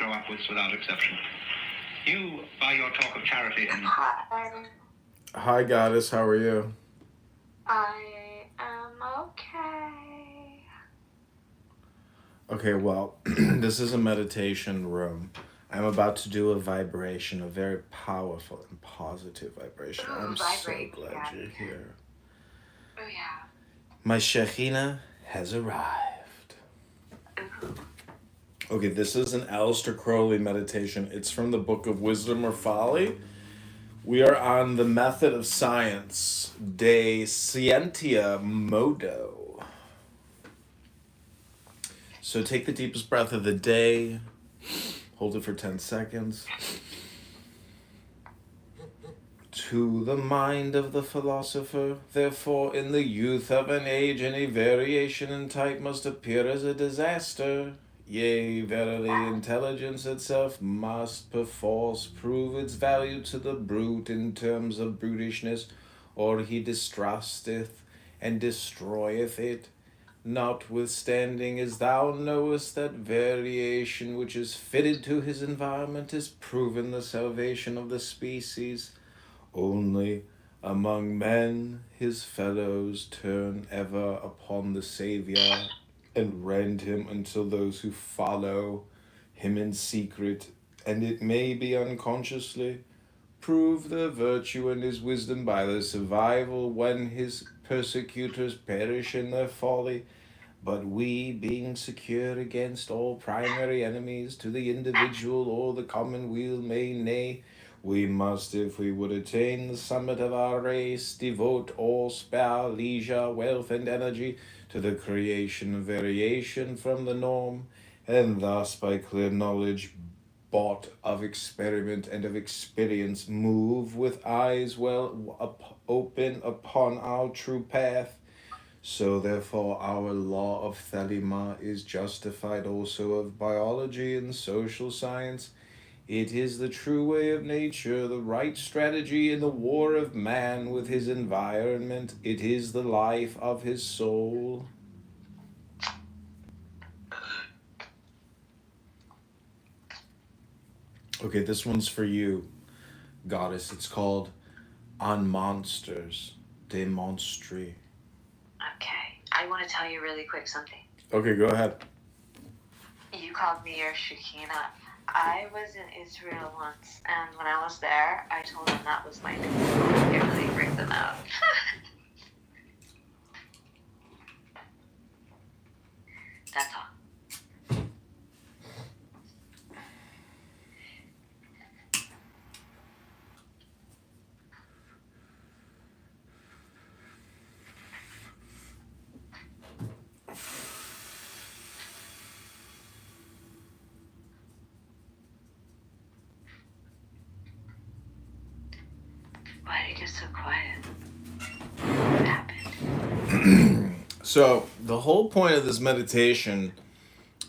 grow upwards without exception. You, by your talk of charity and... Hi, Goddess. How are you? I am okay. Okay, well, this is a meditation room. I'm about to do a vibration, a very powerful and positive vibration. Ooh, I'm vibrate, so glad Daddy. you're here. Oh, yeah. My Shekhinah has arrived. Ooh. Okay, this is an Aleister Crowley meditation. It's from the Book of Wisdom or Folly. We are on the method of science, De Scientia Modo. So take the deepest breath of the day. Hold it for 10 seconds. To the mind of the philosopher, therefore, in the youth of an age, any variation in type must appear as a disaster. Yea, verily, intelligence itself must perforce prove its value to the brute in terms of brutishness, or he distrusteth and destroyeth it. Notwithstanding, as thou knowest, that variation which is fitted to his environment is proven the salvation of the species. Only among men his fellows turn ever upon the Saviour, and rend him until those who follow him in secret, and it may be unconsciously, prove their virtue and his wisdom by their survival when his persecutors perish in their folly. But we, being secure against all primary enemies to the individual or the commonweal, may nay, we must, if we would attain the summit of our race, devote all spare leisure, wealth, and energy to the creation of variation from the norm, and thus by clear knowledge bought of experiment and of experience, move with eyes well open upon our true path. So therefore our law of Thelema is justified also of biology and social science. It is the true way of nature, the right strategy in the war of man with his environment. It is the life of his soul. Okay, this one's for you, Goddess. It's called On Monsters, De Monstri. Okay. I want to tell you really quick something. Okay, go ahead. You called me your Shekhinah. I was in Israel once, and when I was there, I told them that was my name. It really freaked them out. That's all. Why did you get so quiet? What happened? So, the whole point of this meditation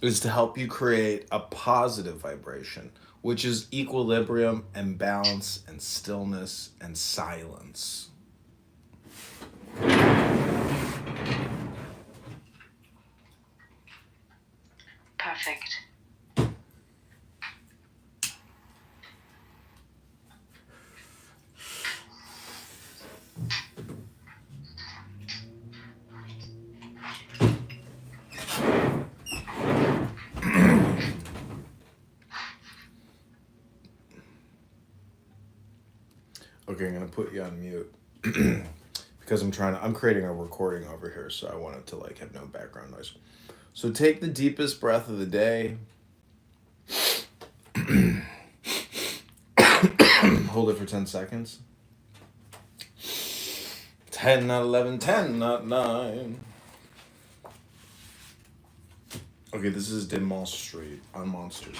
is to help you create a positive vibration, which is equilibrium and balance and stillness and silence. Perfect. Okay, I'm gonna put you on mute because I'm creating a recording over here, so I want it to have no background noise. So take the deepest breath of the day. Hold it for 10 seconds. 10, not 11, 10, not 9. Okay, this is Demont Street on Monsters.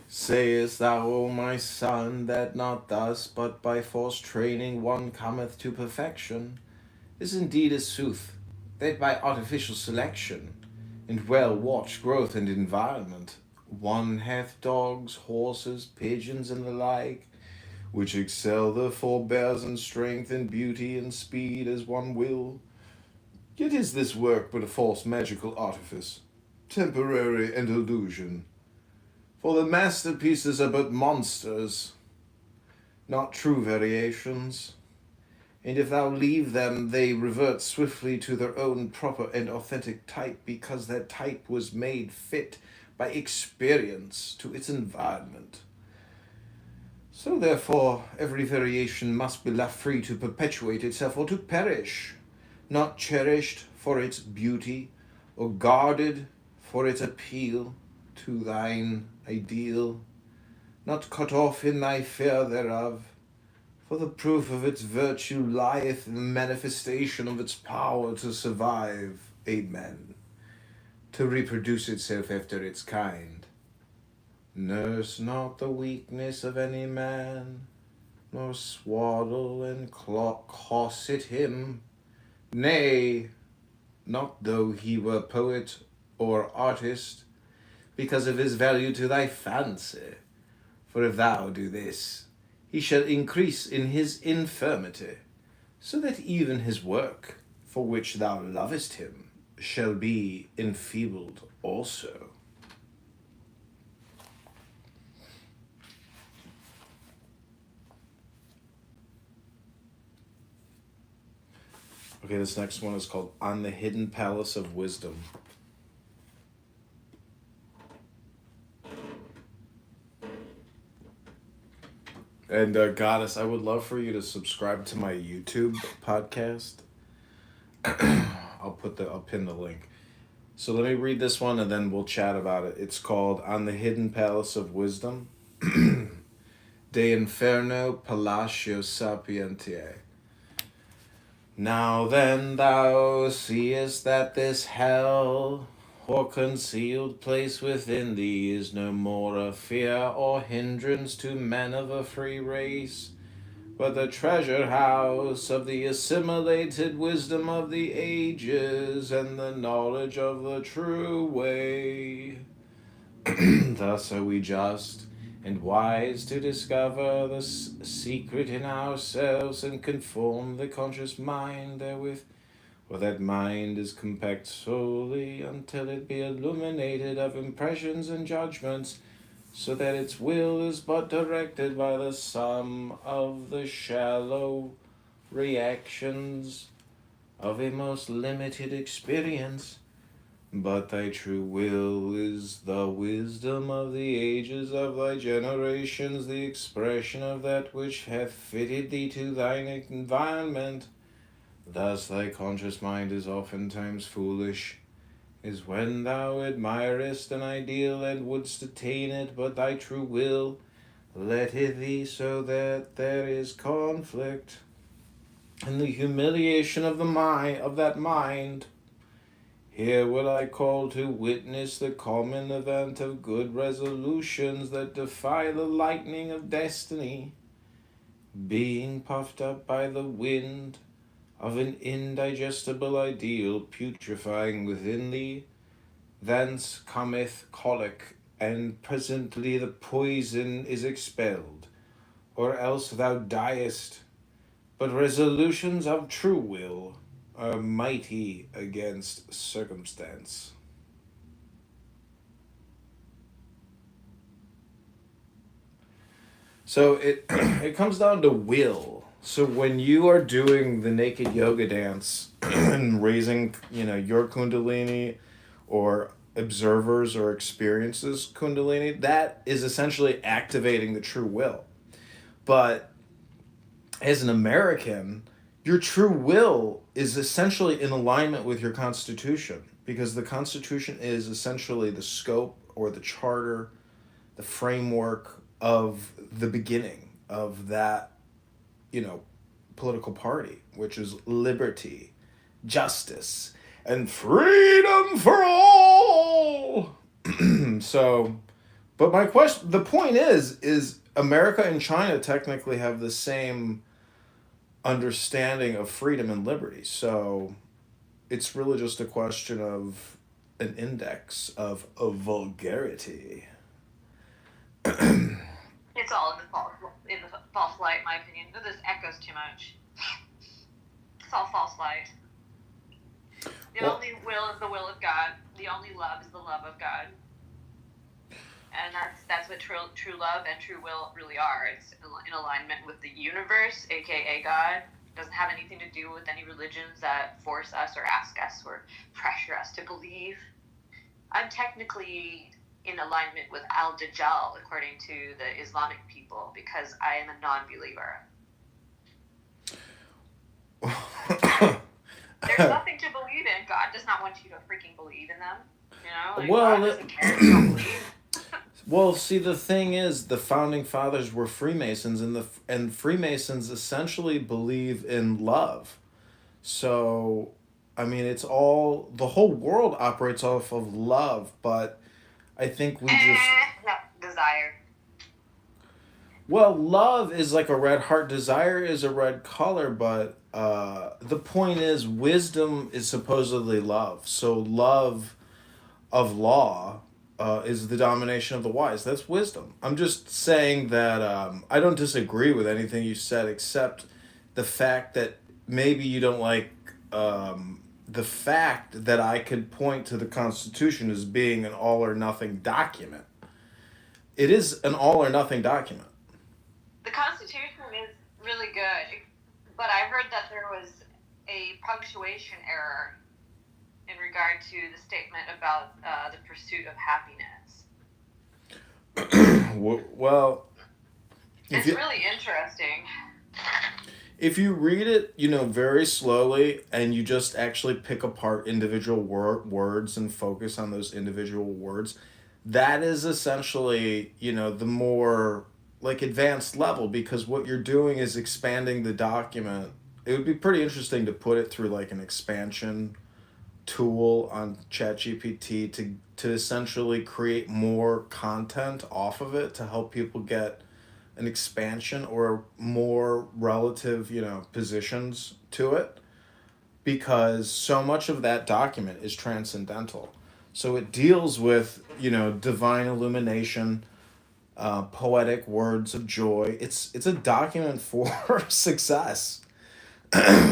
Sayest thou, O my son, that not thus, but by forced training one cometh to perfection? Is indeed a sooth, that by artificial selection, and well-watched growth and environment, one hath dogs, horses, pigeons, and the like, which excel their forebears in strength and beauty and speed as one will. Yet is this work but a false magical artifice, temporary and illusion. For the masterpieces are but monsters, not true variations. And if thou leave them, they revert swiftly to their own proper and authentic type, because that type was made fit by experience to its environment. So therefore, every variation must be left free to perpetuate itself or to perish, not cherished for its beauty, or guarded for its appeal to thine ideal, not cut off in thy fear thereof. For the proof of its virtue lieth in the manifestation of its power to survive, amen, to reproduce itself after its kind. Nurse not the weakness of any man, nor swaddle and corset him, nay, not though he were poet or artist, because of his value to thy fancy. For if thou do this, he shall increase in his infirmity, so that even his work, for which thou lovest him, shall be enfeebled also. Okay, this next one is called On the Hidden Palace of Wisdom. And Goddess, I would love for you to subscribe to my YouTube podcast. I'll pin the link. So let me read this one and then we'll chat about it. It's called On the Hidden Palace of Wisdom. De Inferno Palacio Sapientiae. Now then thou seest that this hell, or concealed place within thee, is no more a fear or hindrance to men of a free race, but the treasure house of the assimilated wisdom of the ages and the knowledge of the true way. Thus are we just and wise to discover the secret in ourselves and conform the conscious mind therewith. For that mind is compact solely until it be illuminated of impressions and judgments, so that its will is but directed by the sum of the shallow reactions of a most limited experience. But thy true will is the wisdom of the ages of thy generations, the expression of that which hath fitted thee to thine environment. Thus thy conscious mind is oftentimes foolish, is when thou admirest an ideal and wouldst attain it, but thy true will letteth thee so that there is conflict, and the humiliation of that mind. Here will I call to witness the common event of good resolutions that defy the lightning of destiny, being puffed up by the wind of an indigestible ideal putrefying within thee. Thence cometh colic, and presently the poison is expelled, or else thou diest. But resolutions of true will are mighty against circumstance. So it comes down to will. So when you are doing the naked yoga dance and raising, your kundalini or observers or experiences kundalini, that is essentially activating the true will. But as an American, your true will is essentially in alignment with your Constitution, because the Constitution is essentially the scope or the charter, the framework of the beginning of that, political party, which is liberty, justice, and freedom for all. So, but the point is America and China technically have the same understanding of freedom and liberty. So it's really just a question of an index of vulgarity. It's all in the false light, in my opinion. This echoes too much. It's all false light. The Well, only will is the will of God. The only love is the love of God. And that's what true love and true will really are. It's in alignment with the universe, aka God. It doesn't have anything to do with any religions that force us or ask us or pressure us to believe. I'm technically in alignment with Al Dajjal, according to the Islamic people, because I am a non-believer. There's nothing to believe in. God does not want you to freaking believe in them. God doesn't care if you don't believe. Well, see, the thing is, the founding fathers were Freemasons, and Freemasons essentially believe in love. So, I mean, it's all the whole world operates off of love, but I think we just No, desire. well, love is like a red heart, desire is a red color, but the point is, wisdom is supposedly love. So, love of law is the domination of the wise. That's wisdom. I'm just saying that I don't disagree with anything you said, except the fact that maybe you don't like the fact that I could point to the Constitution as being an all or nothing document. It is an all or nothing document. The Constitution is really good, but I heard that there was a punctuation error in regard to the statement about the pursuit of happiness. Well, it's really interesting. If you read it, very slowly, and you just actually pick apart individual words and focus on those individual words, that is essentially, the more like advanced level, because what you're doing is expanding the document. It would be pretty interesting to put it through like an expansion tool on ChatGPT to essentially create more content off of it to help people get an expansion or more relative, positions to it, because so much of that document is transcendental. So it deals with, divine illumination, poetic words of joy. It's a document for success.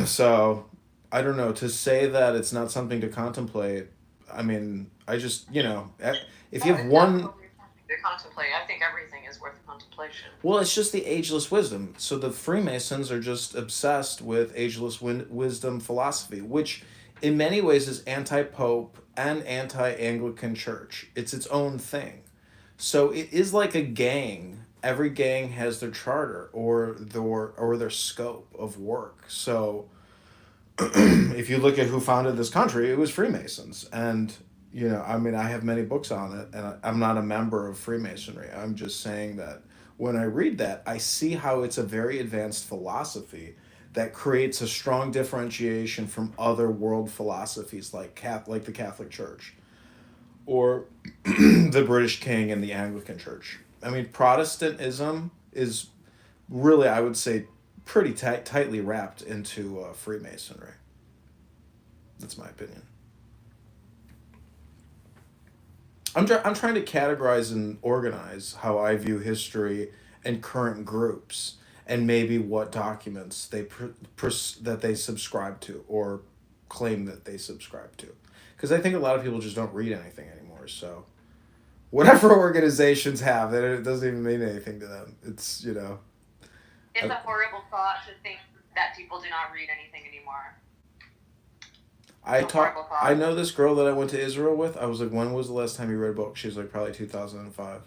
So I don't know, to say that it's not something to contemplate. I mean, I just, if you have one. To contemplate, I think everything is worth contemplation. Well, it's just the ageless wisdom. So the Freemasons are just obsessed with ageless wisdom philosophy, which in many ways is anti-pope and anti-Anglican church. It's its own thing. So it is like a gang. Every gang has their charter or their scope of work. So if you look at who founded this country, it was Freemasons. And, I mean, I have many books on it, and I'm not a member of Freemasonry. I'm just saying that when I read that, I see how it's a very advanced philosophy that creates a strong differentiation from other world philosophies like the Catholic Church or the British King and the Anglican Church. I mean, Protestantism is really, I would say, pretty tightly wrapped into Freemasonry. That's my opinion. I'm trying to categorize and organize how I view history and current groups, and maybe what documents that they subscribe to or claim that they subscribe to, because I think a lot of people just don't read anything anymore. So whatever organizations have, that it doesn't even mean anything to them. It's It's a horrible thought to think that people do not read anything anymore. I know this girl that I went to Israel with. I was like, when was the last time you read a book? She was like, probably 2005.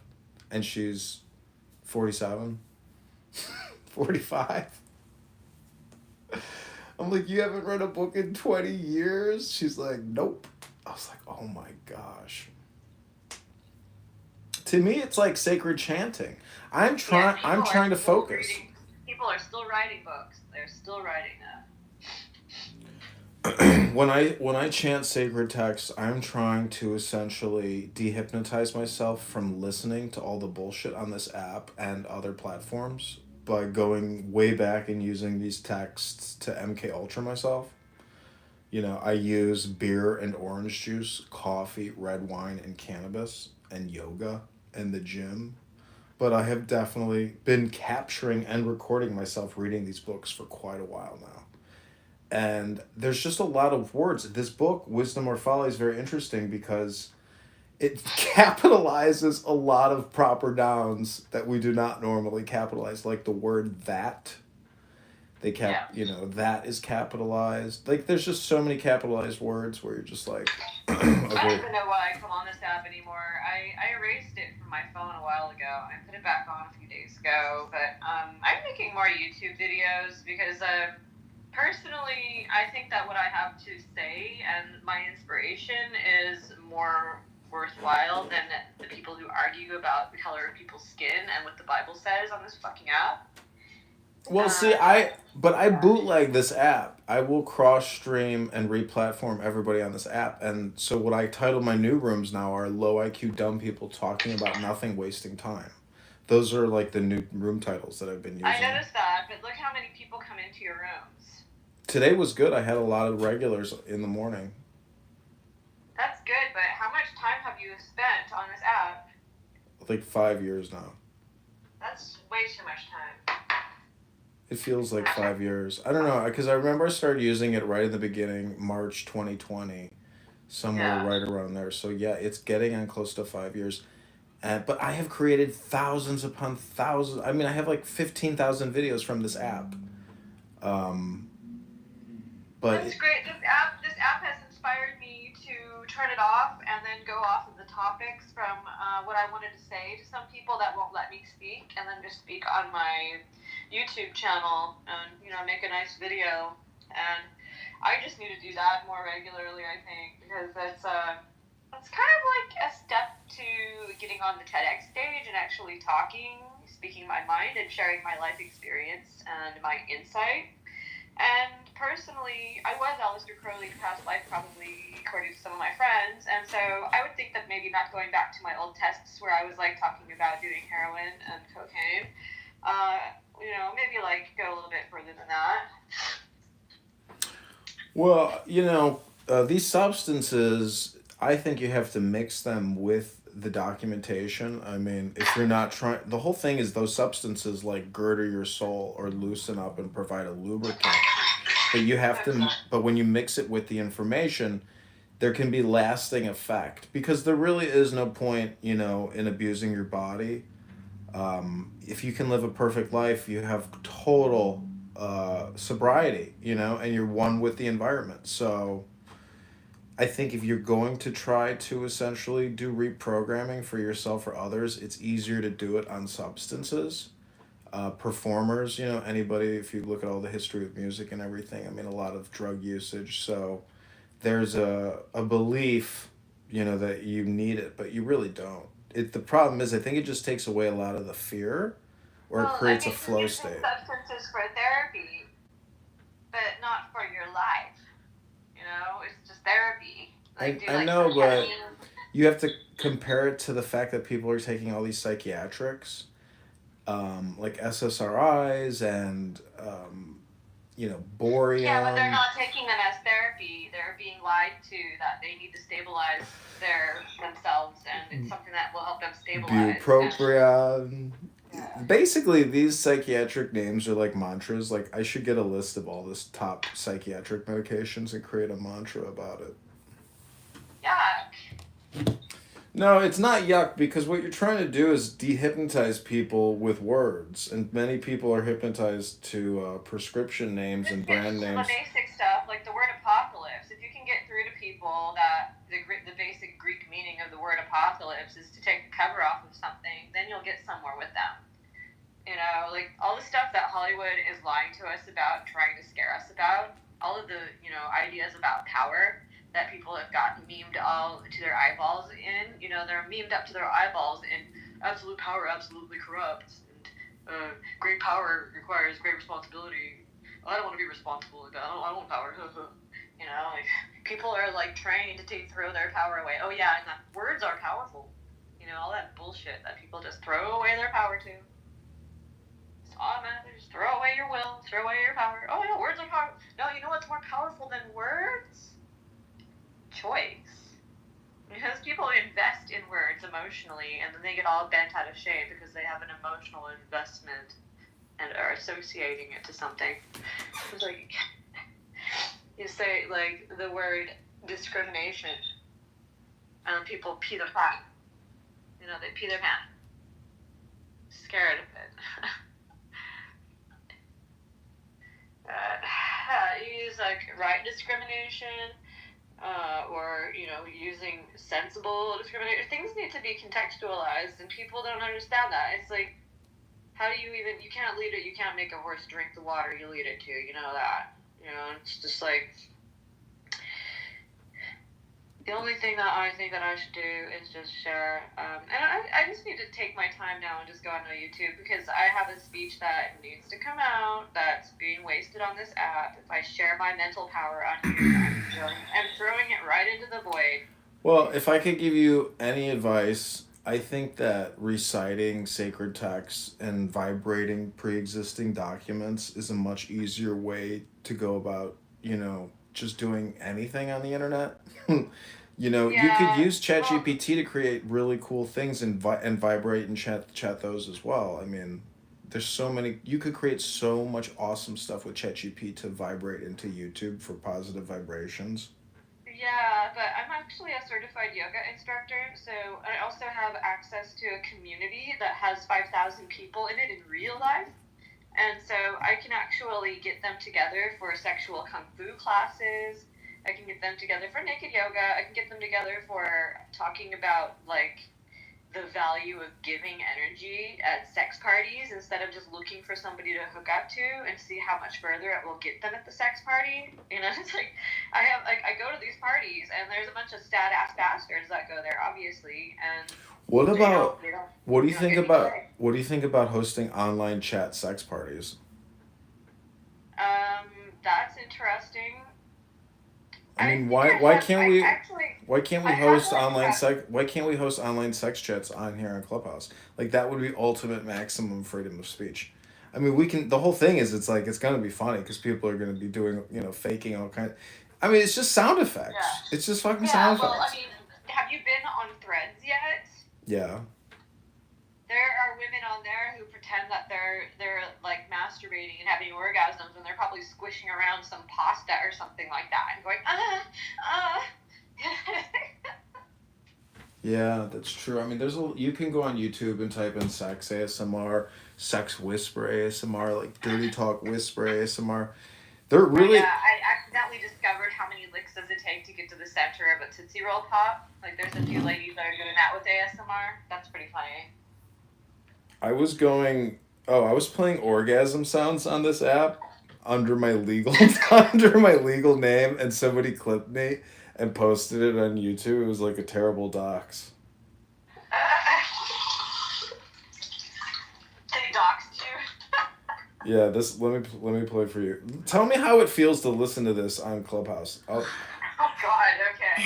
And she's 47. 45. I'm like, you haven't read a book in 20 years? She's like, nope. I was like, oh my gosh. To me, it's like sacred chanting. I'm trying to focus. People are still writing books. They're still writing them. When I chant sacred texts, I'm trying to essentially dehypnotize myself from listening to all the bullshit on this app and other platforms by going way back and using these texts to MK Ultra myself. I use beer and orange juice, coffee, red wine, and cannabis, and yoga, and the gym. But I have definitely been capturing and recording myself reading these books for quite a while now. And there's just a lot of words. This book, Wisdom or Folly, is very interesting because it capitalizes a lot of proper nouns that we do not normally capitalize, like the word that. That is capitalized. Like, there's just so many capitalized words where you're just like, I don't okay. even know why I come on this app anymore. I erased it from my phone a while ago. I put it back on a few days ago. But I'm making more YouTube videos because personally, I think that what I have to say and my inspiration is more worthwhile than the people who argue about the color of people's skin and what the Bible says on this fucking app. Well, see, I bootleg this app. I will cross stream and re-platform everybody on this app, and so what I title my new rooms now are "Low IQ Dumb People Talking About Nothing, Wasting Time." Those are like the new room titles that I've been using. I noticed that, but look how many people come into your rooms. Today was good. I had a lot of regulars in the morning. That's good, but how much time have you spent on this app? Like 5 years now. That's way too much time. It feels like 5 years. I don't know, because I remember I started using it right in the beginning, March 2020, somewhere right around there. So yeah, it's getting on close to 5 years. But I have created thousands upon thousands. I mean, I have like 15,000 videos from this app. But that's great. This app has inspired me to turn it off and then go off of the topics from what I wanted to say to some people that won't let me speak, and then just speak on my YouTube channel and make a nice video. And I just need to do that more regularly, I think, because it's kind of like a step to getting on the TEDx stage and actually speaking my mind and sharing my life experience and my insight. And personally, I was Aleister Crowley in past life, probably according to some of my friends, and so I would think that maybe not going back to my old tests where I was like talking about doing heroin and cocaine, maybe like go a little bit further than that. Well, these substances, I think you have to mix them with the documentation. I mean, if you're not trying, the whole thing is those substances like girder your soul or loosen up and provide a lubricant. But you have to, but when you mix it with the information, there can be lasting effect, because there really is no point, in abusing your body. If you can live a perfect life, you have total sobriety, and you're one with the environment. So I think if you're going to try to essentially do reprogramming for yourself or others, it's easier to do it on substances. Performers, anybody, if you look at all the history of music and everything, I mean, a lot of drug usage. So there's a belief, that you need it, but you really don't. The problem is, I think it just takes away a lot of the fear, or it creates a flow state. Substances for therapy, but not for your life. It's just therapy. I know, but you have to compare it to the fact that people are taking all these psychiatrics, like SSRIs and, Borean. Yeah, but they're not taking them as therapy. They're being lied to that they need to stabilize themselves, and it's something that will help them stabilize. Bupropion. Basically, these psychiatric names are like mantras. Like, I should get a list of all this top psychiatric medications and create a mantra about it. Yuck. No, it's not yuck, because what you're trying to do is dehypnotize people with words, and many people are hypnotized to prescription names and brand names. The basic stuff, like the word apocalypse. If you can get through to people that the basic Greek meaning of the word apocalypse is to take the cover off of something, then you'll get somewhere with them. Like all the stuff that Hollywood is lying to us about, trying to scare us about, all of the, ideas about power that people have gotten memed all to their eyeballs in. They're memed up to their eyeballs in absolute power, absolutely corrupt, and great power requires great responsibility. I don't want to be responsible. I don't want power. People are like trained to throw their power away. Oh yeah, and that words are powerful. All that bullshit that people just throw away their power to. It's automatic. Just throw away your will, throw away your power. Oh yeah, words are powerful. No, you know what's more powerful than words? Choice. Because people invest in words emotionally, and then they get all bent out of shape because they have an emotional investment and are associating it to something. It's like, You say like the word discrimination, and people pee their pants. You know, they pee their pants. Scared of it. You use like right discrimination, or using sensible discrimination. Things need to be contextualized, and people don't understand that. It's like, how do you even? You can't lead it. You can't make a horse drink the water you lead it to. You know that. It's just like. The only thing that I think that I should do is just share, and I just need to take my time now and just go on YouTube, because I have a speech that needs to come out that's being wasted on this app. If I share my mental power on here, I'm throwing it right into the void. Well, if I could give you any advice, I think that reciting sacred texts and vibrating pre-existing documents is a much easier way to go about, just doing anything on the internet. You could use ChatGPT to create really cool things and vibrate and chat those as well. I mean, there's so many. You could create so much awesome stuff with ChatGPT to vibrate into YouTube for positive vibrations. Yeah, but I'm actually a certified yoga instructor, so I also have access to a community that has 5,000 people in it in real life. And so I can actually get them together for sexual kung fu classes. I can get them together for naked yoga. I can get them together for talking about, like, the value of giving energy at sex parties instead of just looking for somebody to hook up to and see how much further it will get them at the sex party. It's like, I go to these parties and there's a bunch of sad ass bastards that go there, obviously, and What about they don't what do you think get any about play. what do you think about hosting online chat sex parties? That's interesting. I mean, I think why can't we actually why can't we I have host like online sex why can't we host online sex chats on here on Clubhouse? Like that would be ultimate maximum freedom of speech. I mean, we can. The whole thing is, it's like it's gonna be funny because people are gonna be doing, faking all kind. I mean, it's just sound effects. It's just fucking Yeah, sound well, I effects. mean, have you been on Threads yet? Yeah. There are women on there who pretend that they're like masturbating and having orgasms, and they're probably squishing around some pasta or something like that, and going ah. Yeah, that's true. I mean, you can go on YouTube and type in sex ASMR, sex whisper ASMR, like dirty talk whisper ASMR. They're Oh yeah, really I accidentally discovered how many licks does it take to get to the center of a Tootsie Roll pop. Like, there's a few ladies that are doing that with ASMR. That's pretty funny. I was playing orgasm sounds on this app under my legal under my legal name, and somebody clipped me and posted it on YouTube. It was like a terrible dox. They doxed you. Yeah, this let me play for you. Tell me how it feels to listen to this on Clubhouse. Oh God. Okay.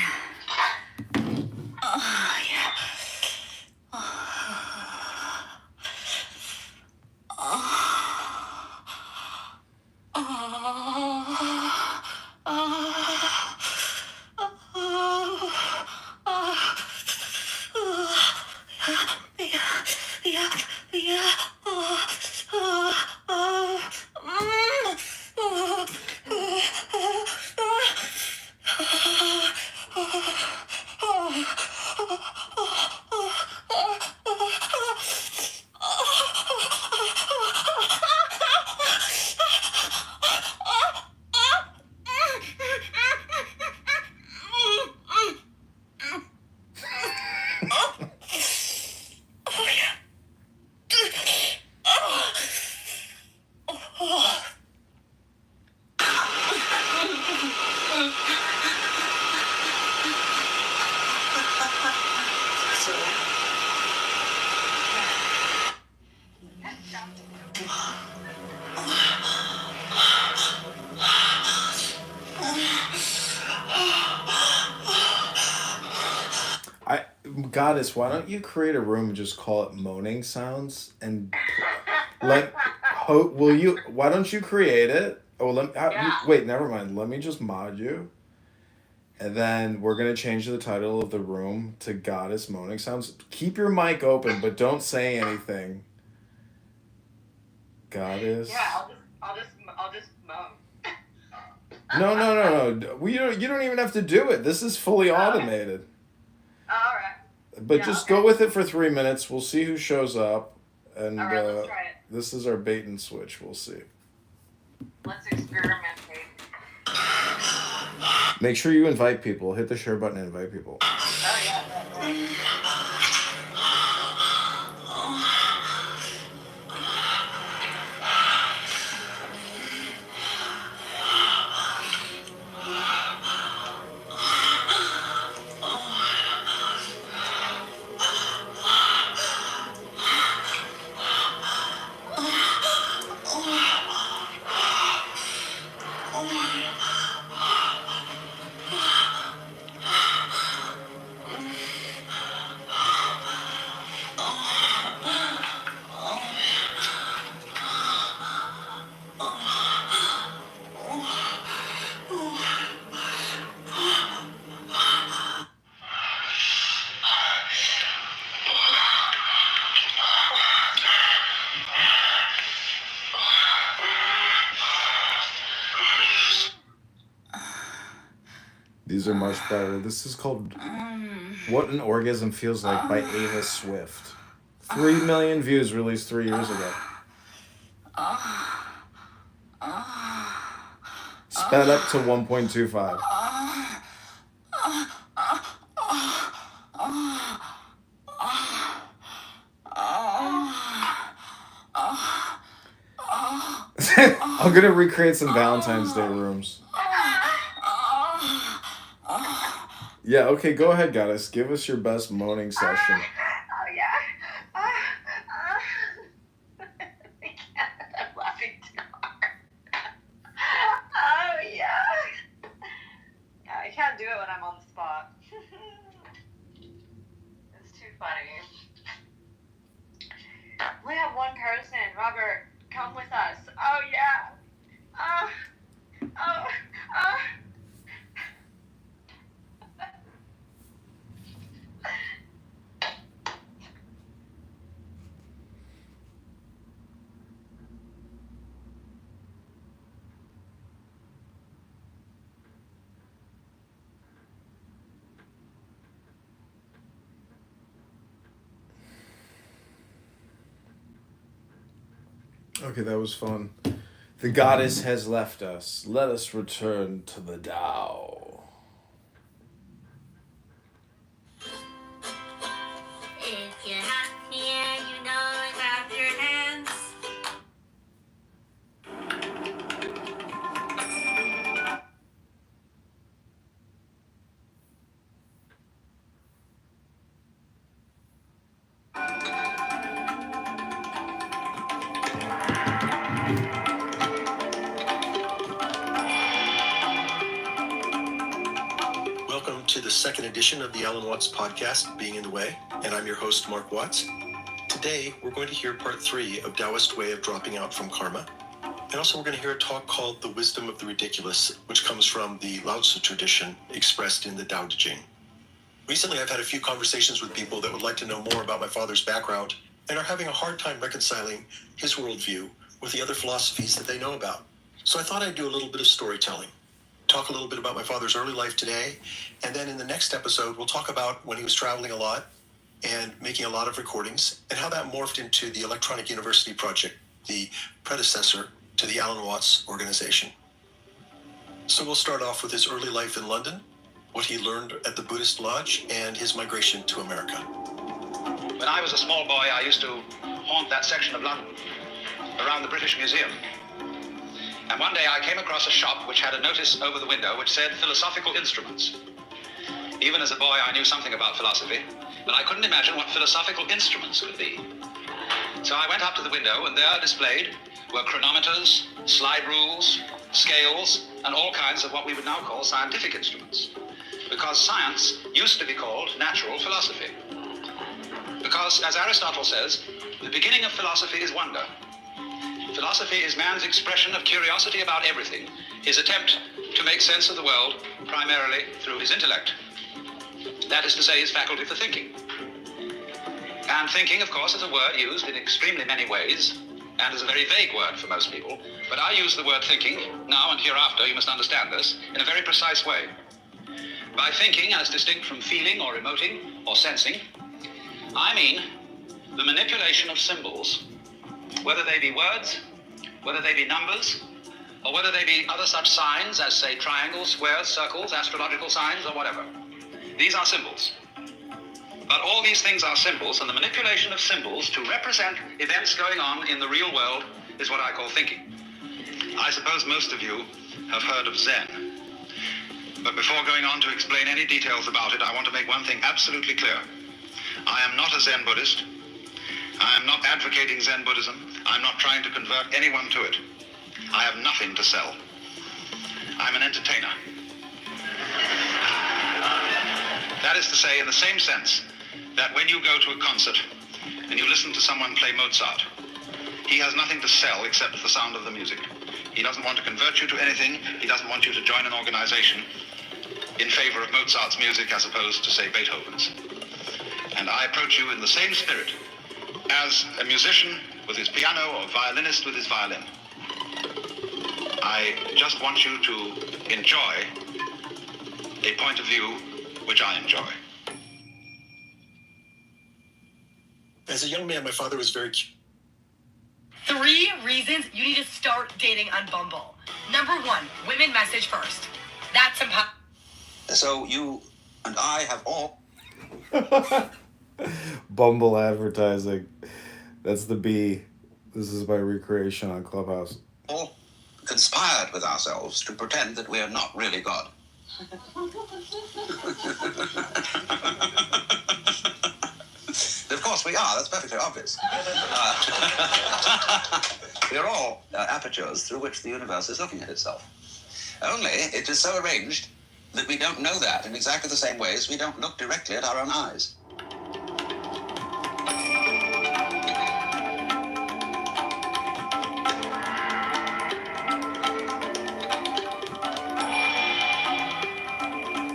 Goddess, why don't you create a room and just call it moaning sounds and let will you? Why don't you create it? Oh, Yeah. wait. Never mind. Let me just mod you, and then we're gonna change the title of the room to Goddess Moaning Sounds. Keep your mic open, but don't say anything. Goddess. Yeah. I'll just moan. No. You don't even have to do it. This is fully automated. All right. But just go with it for 3 minutes. We'll see who shows up. And All right, let's try it. this is our bait and switch. We'll see. Let's experiment. Make sure you invite people. Hit the share button and invite people. Oh, yeah. These are much better. This is called What an Orgasm Feels Like by Ava Swift. 3 million views released 3 years ago. Sped up to 1.25. I'm gonna recreate some Valentine's Day rooms. Yeah, okay, go ahead, goddess. Give us your best moaning session. Oh, yeah. I can't. I'm laughing too hard. Oh, yeah. I can't do it when I'm on the spot. It's too funny. We have one person. Robert, come with us. Oh, yeah. Oh. Okay, that was fun. The goddess has left us. Let us return to the Tao. If you're happy and you know it, clap your hands. Welcome to the second edition of the Alan Watts podcast, Being in the Way, and I'm your host, Mark Watts. Today, we're going to hear part 3 of Taoist Way of Dropping Out from Karma. And also, we're going to hear a talk called The Wisdom of the Ridiculous, which comes from the Lao Tzu tradition expressed in the Tao Te Ching. Recently, I've had a few conversations with people that would like to know more about my father's background and are having a hard time reconciling his worldview with the other philosophies that they know about. So I thought I'd do a little bit of storytelling. Talk a little bit about my father's early life today, and then in the next episode, we'll talk about when he was traveling a lot and making a lot of recordings, and how that morphed into the Electronic University Project, the predecessor to the Alan Watts organization. So we'll start off with his early life in London, what he learned at the Buddhist Lodge, and his migration to America. When I was a small boy, I used to haunt that section of London around the British Museum. And one day I came across a shop which had a notice over the window which said philosophical instruments. Even as a boy, I knew something about philosophy, but I couldn't imagine what philosophical instruments could be. So I went up to the window, and there displayed were chronometers, slide rules, scales, and all kinds of what we would now call scientific instruments. Because science used to be called natural philosophy. Because, as Aristotle says, the beginning of philosophy is wonder. Philosophy is man's expression of curiosity about everything, his attempt to make sense of the world primarily through his intellect. That is to say, his faculty for thinking. And thinking, of course, is a word used in extremely many ways, and is a very vague word for most people, but I use the word thinking, now and hereafter, you must understand this, in a very precise way. By thinking, as distinct from feeling or emoting or sensing, I mean the manipulation of symbols, whether they be words, whether they be numbers, or whether they be other such signs as, say, triangles, squares, circles, astrological signs, or whatever. These are symbols. But all these things are symbols, and the manipulation of symbols to represent events going on in the real world is what I call thinking. I suppose most of you have heard of Zen. But before going on to explain any details about it, I want to make one thing absolutely clear. I am not a Zen Buddhist. I am not advocating Zen Buddhism. I'm not trying to convert anyone to it. I have nothing to sell. I'm an entertainer. That is to say, in the same sense that when you go to a concert and you listen to someone play Mozart, he has nothing to sell except the sound of the music. He doesn't want to convert you to anything. He doesn't want you to join an organization in favor of Mozart's music as opposed to, say, Beethoven's. And I approach you in the same spirit as a musician with his piano or a violinist with his violin. I just want you to enjoy a point of view which I enjoy. As a young man, my father was very 3 reasons you need to start dating on Bumble. Number 1, women message first. That's impossible. So you and I have all... Bumble advertising. That's the B. This is my recreation on Clubhouse. all conspired with ourselves to pretend that we are not really God. Of course we are, that's perfectly obvious. We are all apertures through which the universe is looking at itself. Only it is so arranged that we don't know that in exactly the same way as we don't look directly at our own eyes.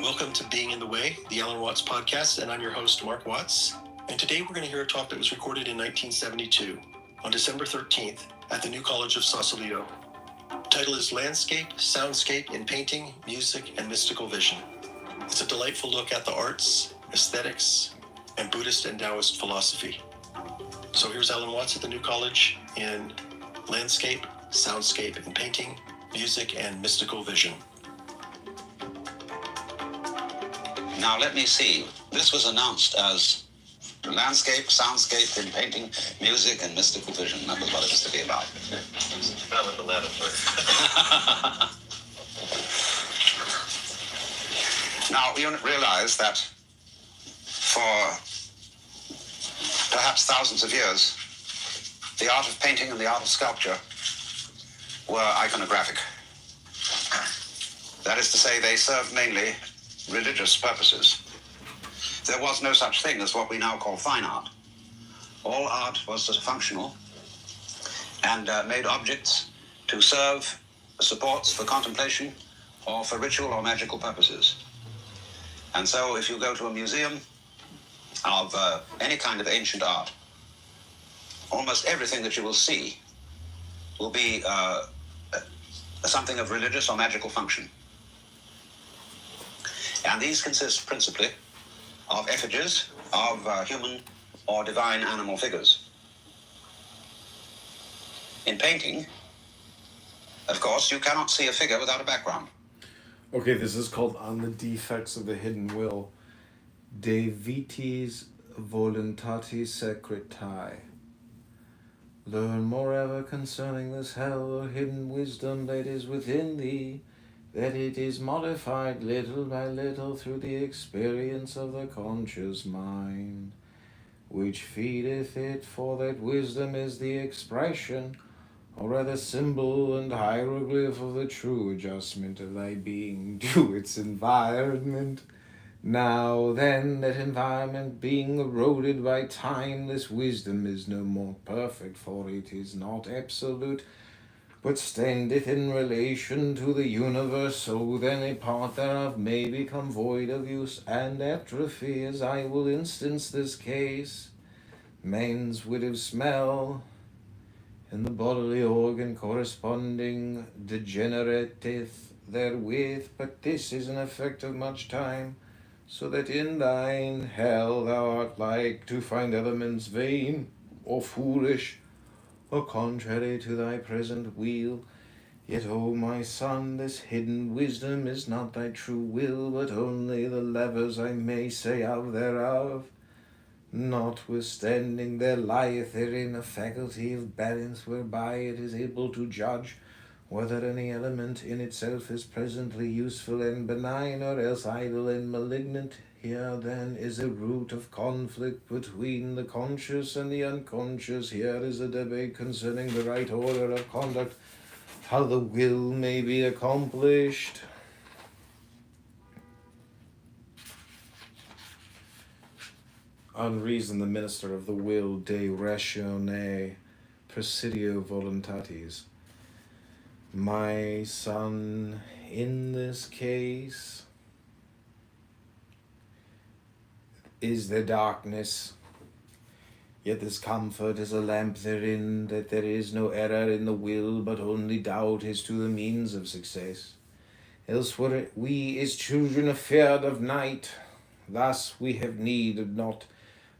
Welcome to Being in the Way, the Alan Watts podcast, and I'm your host, Mark Watts. And today we're going to hear a talk that was recorded in 1972, on December 13th, at the New College of Sausalito. The title is Landscape, Soundscape in Painting, Music, and Mystical Vision. It's a delightful look at the arts, aesthetics, and Buddhist and Taoist philosophy. So here's Alan Watts at the New College in Landscape, Soundscape in Painting, Music, and Mystical Vision. Now let me see. This was announced as landscape, soundscape in painting, music, and mystical vision. That was what it was to be about. Start with the latter first. Now, you realize that for perhaps thousands of years, the art of painting and the art of sculpture were iconographic. That is to say, they served mainly religious purposes. There was no such thing as what we now call fine art. All art was functional and made objects to serve supports for contemplation or for ritual or magical purposes. And so if you go to a museum of any kind of ancient art, almost everything that you will see will be something of religious or magical function. And these consist principally of effigies of human or divine animal figures. In painting, of course, you cannot see a figure without a background. Okay, this is called On the Defects of the Hidden Will. De Vitis Voluntatis Secretae. Learn moreover concerning this hell or hidden wisdom that is within thee, that it is modified little by little through the experience of the conscious mind, which feedeth it, for that wisdom is the expression, or rather symbol and hieroglyph of the true adjustment of thy being to its environment. Now then, that environment being eroded by time, this wisdom is no more perfect, for it is not absolute, but standeth in relation to the universe, so then a part thereof may become void of use and atrophy, as I will instance this case. Man's wit of smell and the bodily organ corresponding degenerateth therewith, but this is an effect of much time, so that in thine hell thou art like to find elements vain or foolish, or contrary to thy present will. Yet, O my son, this hidden wisdom is not thy true will, but only the levers, I may say, of thereof. Notwithstanding, there lieth therein a faculty of balance, whereby it is able to judge whether any element in itself is presently useful and benign, or else idle and malignant. Here then is a root of conflict between the conscious and the unconscious. Here is a debate concerning the right order of conduct, how the will may be accomplished. Unreason, the minister of the will, de ratione presidio voluntatis. My son, in this case, is there darkness, yet this comfort is a lamp therein, that there is no error in the will, but only doubt as to the means of success. Else were we as children afeard of night. Thus we have need not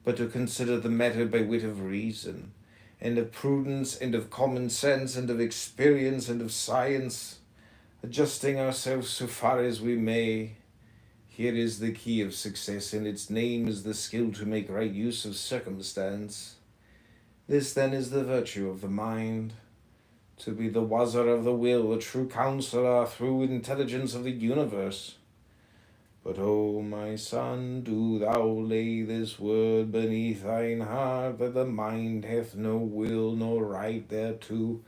but to consider the matter by wit of reason, and of prudence, and of common sense, and of experience, and of science, adjusting ourselves so far as we may. Here is the key of success, and its name is the skill to make right use of circumstance. This then is the virtue of the mind, to be the wazzer of the will, a true counselor through intelligence of the universe. But, O my son, do thou lay this word beneath thine heart, that the mind hath no will nor right thereto,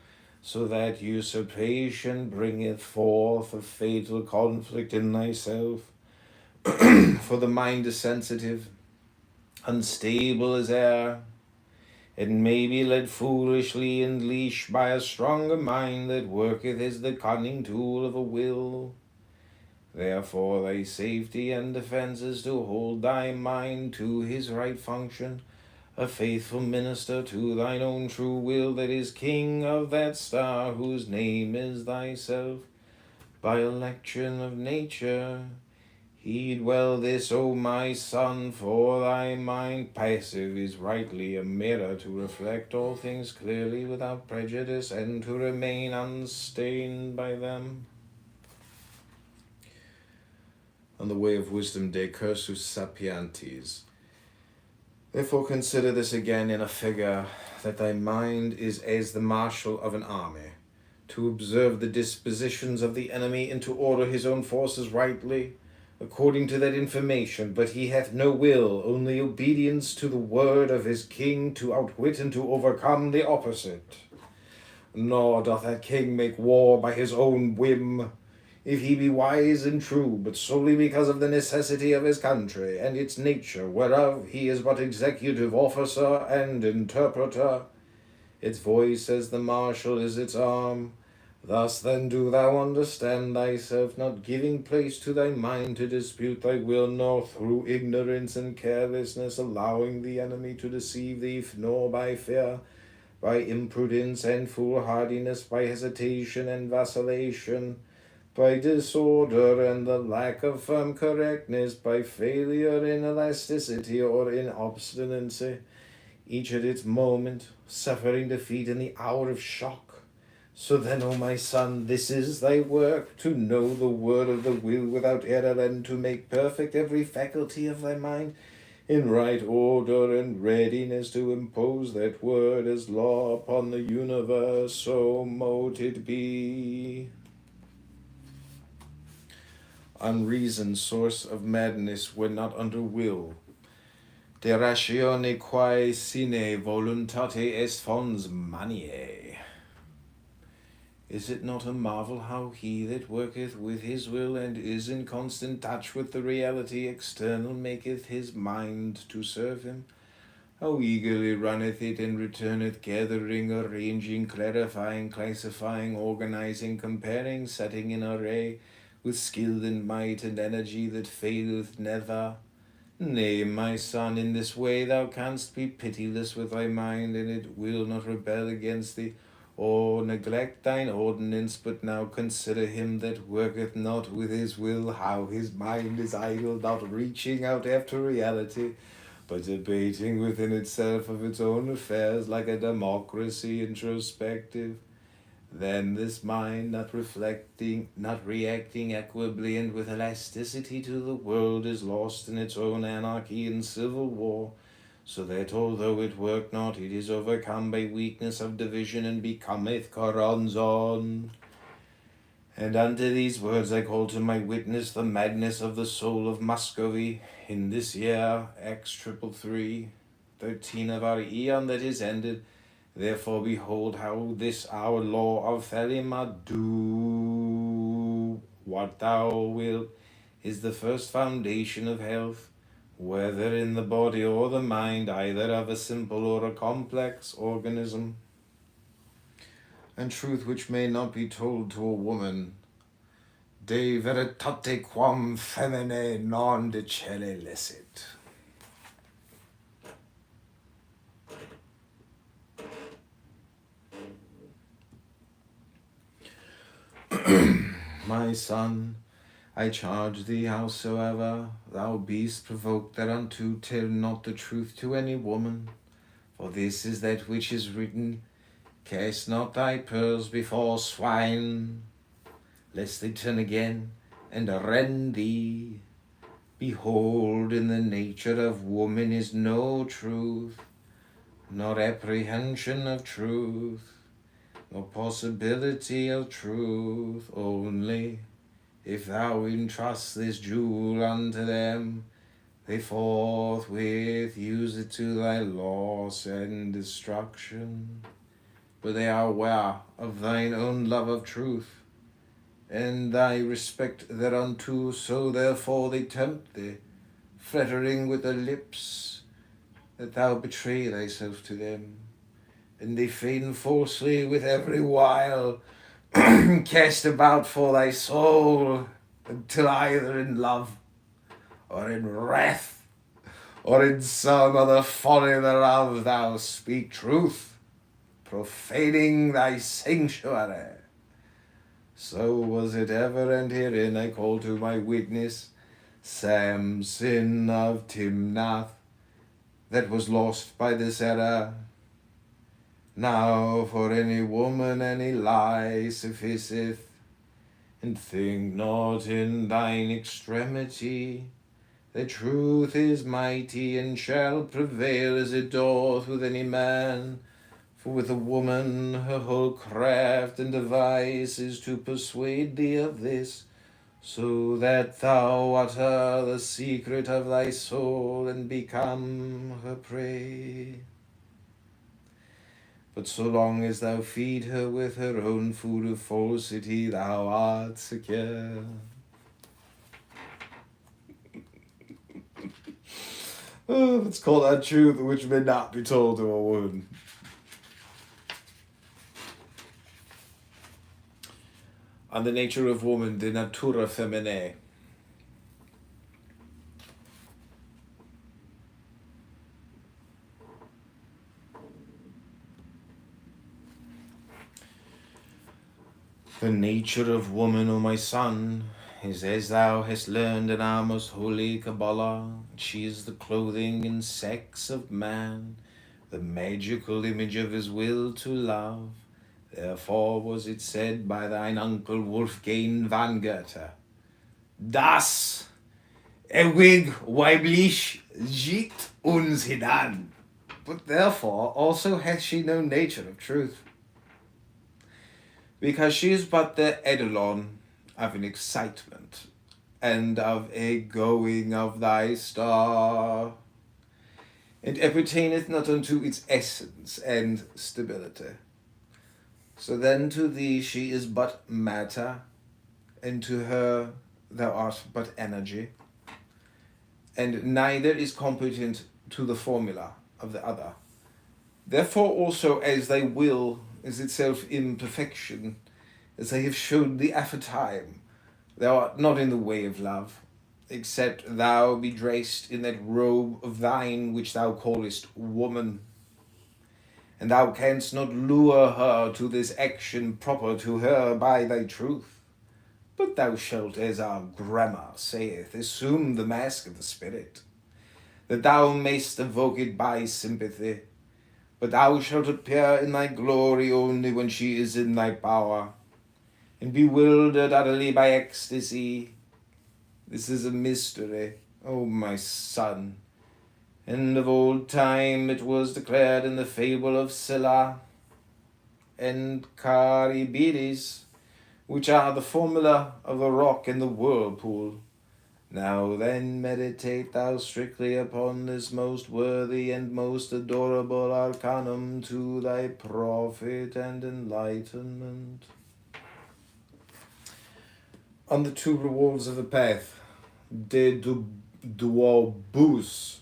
so that usurpation bringeth forth a fatal conflict in thyself. For the mind is sensitive, unstable as air, and may be led foolishly and leashed by a stronger mind that worketh as the cunning tool of a will. Therefore thy safety and defence is to hold thy mind to his right function, a faithful minister to thine own true will, that is king of that star whose name is thyself. By election of nature, heed well this, O my son, for thy mind passive is rightly a mirror to reflect all things clearly without prejudice, and to remain unstained by them. On the way of wisdom, de cursus sapientis. Therefore consider this again in a figure, that thy mind is as the marshal of an army, to observe the dispositions of the enemy, and to order his own forces rightly, according to that information. But he hath no will, only obedience to the word of his king, to outwit and to overcome the opposite. Nor doth that king make war by his own whim, if he be wise and true, but solely because of the necessity of his country, and its nature, whereof he is but executive officer and interpreter. Its voice as the marshal is its arm. Thus then do thou understand thyself, not giving place to thy mind to dispute thy will, nor through ignorance and carelessness allowing the enemy to deceive thee, nor by fear, by imprudence and foolhardiness, by hesitation and vacillation, by disorder and the lack of firm correctness, by failure in elasticity or in obstinacy, each at its moment, suffering defeat in the hour of shock. So then, O my son, this is thy work, to know the word of the will without error, and to make perfect every faculty of thy mind in right order, and readiness to impose that word as law upon the universe, so mote it be. Unreason, source of madness, when not under will. De ratione quae sine voluntate est fons maniae. Is it not a marvel how he that worketh with his will, and is in constant touch with the reality external, maketh his mind to serve him? How eagerly runneth it, and returneth, gathering, arranging, clarifying, classifying, organizing, comparing, setting in array, with skill and might and energy that faileth never. Nay, my son, in this way thou canst be pitiless with thy mind, and it will not rebel against thee, or neglect thine ordinance, but now consider him that worketh not with his will, how his mind is idle, not reaching out after reality, but debating within itself of its own affairs like a democracy introspective. Then this mind, not reflecting, not reacting equably and with elasticity to the world, is lost in its own anarchy and civil war, so that although it work not, it is overcome by weakness of division and becometh Karanzon. And unto these words I call to my witness the madness of the soul of Muscovy in this year X333, 13 of our eon that is ended. Therefore behold how this our law of Thelema, do what thou wilt, is the first foundation of health, whether in the body or the mind, either of a simple or a complex organism. And truth which may not be told to a woman, de veritate quam feminae non dicere licet. My son, I charge thee, howsoever thou beest provoked thereunto, tell not the truth to any woman, for this is that which is written, cast not thy pearls before swine, lest they turn again and rend thee. Behold, in the nature of woman is no truth, nor apprehension of truth, nor possibility of truth. Only, if thou entrust this jewel unto them, they forthwith use it to thy loss and destruction. But they are aware of thine own love of truth, and thy respect thereunto, so therefore they tempt thee, flattering with their lips, that thou betray thyself to them. And they feign falsely with every wile, cast about for thy soul, until either in love, or in wrath, or in some other folly thereof thou speak truth, profaning thy sanctuary. So was it ever, and herein I call to my witness Samson of Timnath, that was lost by this error. Now for any woman any lie sufficeth, and think not in thine extremity. The truth is mighty, and shall prevail as it doth with any man. For with a woman her whole craft and device is to persuade thee of this, so that thou utter the secret of thy soul and become her prey. But so long as thou feed her with her own food of falsity, thou art secure. Oh, it's called that truth which may not be told to a woman. On the nature of woman, de natura feminae. The nature of woman, O my son, is as thou hast learned in our most holy Kabbalah. She is the clothing and sex of man, the magical image of his will to love. Therefore was it said by thine uncle Wolfgang van Goethe, Das ewig weiblich sieht uns hinan. But therefore also hath she no nature of truth, because she is but the eidolon of an excitement, and of a going of thy star, and appertaineth not unto its essence and stability. So then to thee she is but matter, and to her thou art but energy, and neither is competent to the formula of the other. Therefore also as thy will is itself imperfection, as I have showed thee aforetime, thou art not in the way of love, except thou be dressed in that robe of thine which thou callest woman. and thou canst not lure her to this action proper to her by thy truth. But thou shalt, as our grammar saith, assume the mask of the spirit, that thou mayst evoke it by sympathy. But thou shalt appear in thy glory only when she is in thy power, and bewildered utterly by ecstasy. This is a mystery, O my son, and of old time it was declared in the fable of Scylla and Charybdis, which are the formula of the rock and the whirlpool. Now then, meditate thou strictly upon this most worthy and most adorable arcanum to thy profit and enlightenment. On the two rewards of the path, de duobus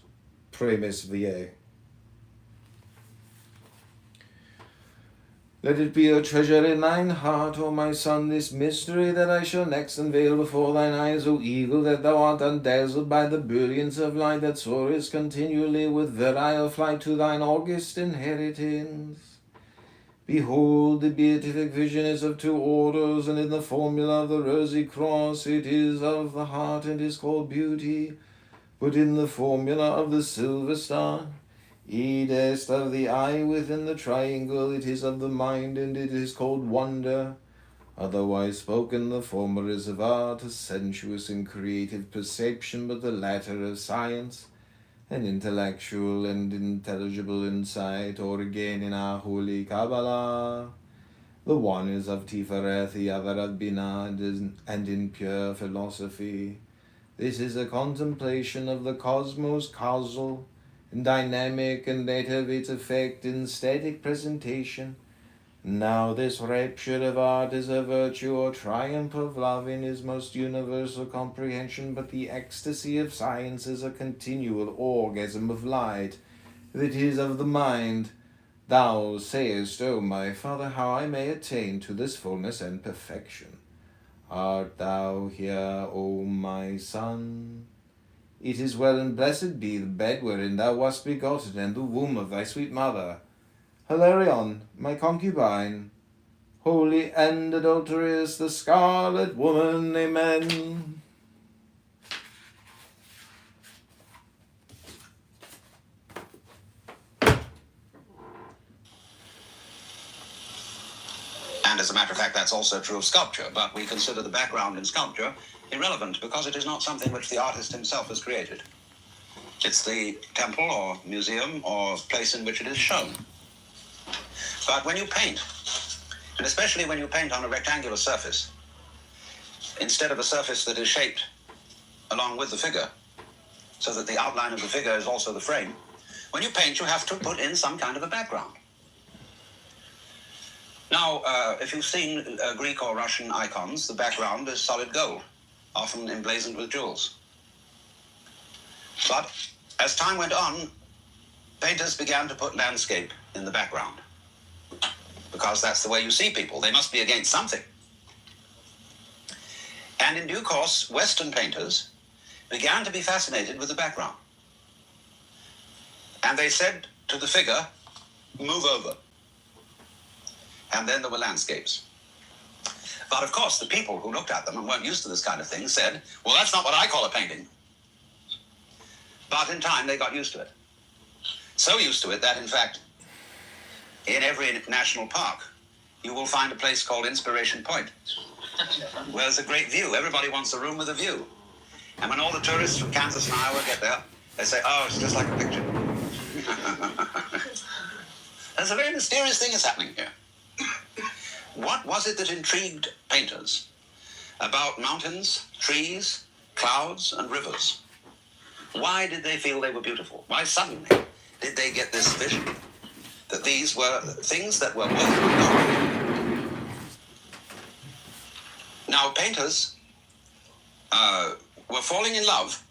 premis viae. Let it be a treasure in thine heart, O my son, this mystery that I shall next unveil before thine eyes, O eagle, that thou art undazzled by the brilliance of light that soarest continually with virile flight to thine august inheritance. Behold, the beatific vision is of two orders, and in the formula of the rosy cross it is of the heart and is called beauty, but in the formula of the silver star, Edest of the eye within the triangle, it is of the mind, and it is called wonder. Otherwise spoken, the former is of art, a sensuous and creative perception, but the latter of science, an intellectual and intelligible insight, or again in our holy Kabbalah. The one is of Tifereth, the other of Binah, and in pure philosophy. This is a contemplation of the cosmos causal, and dynamic, and that of its effect in static presentation. Now this rapture of art is a virtue or triumph of love in his most universal comprehension, but the ecstasy of science is a continual orgasm of light, that is of the mind. Thou sayest, O my father, how I may attain to this fullness and perfection. Art thou here, O my son? It is well, and blessed be the bed wherein thou wast begotten, and the womb of thy sweet mother. Hilarion, my concubine, holy and adulterous, the scarlet woman, amen. And as a matter of fact, that's also true of sculpture, but we consider the background in sculpture irrelevant because it is not something which the artist himself has created. It's the temple or museum or place in which it is shown. But when you paint, and especially when you paint on a rectangular surface, instead of a surface that is shaped along with the figure, so that the outline of the figure is also the frame, when you paint, you have to put in some kind of a background. Now, if you've seen Greek or Russian icons, the background is solid gold, often emblazoned with jewels. But as time went on, painters began to put landscape in the background, because that's the way you see people. They must be against something. And in due course, Western painters began to be fascinated with the background. And they said to the figure, move over. And then there were landscapes. But of course, the people who looked at them and weren't used to this kind of thing said, well, that's not what I call a painting. But in time, they got used to it. So used to it that, in fact, in every national park, you will find a place called Inspiration Point, where there's a great view. Everybody wants a room with a view. And when all the tourists from Kansas and Iowa get there, they say, oh, it's just like a picture. There's a very mysterious thing that's happening here. What was it that intrigued painters about mountains, trees, clouds, and rivers? Why did they feel they were beautiful? Why suddenly did they get this vision that these were things that were worth knowing? Now, painters were falling in love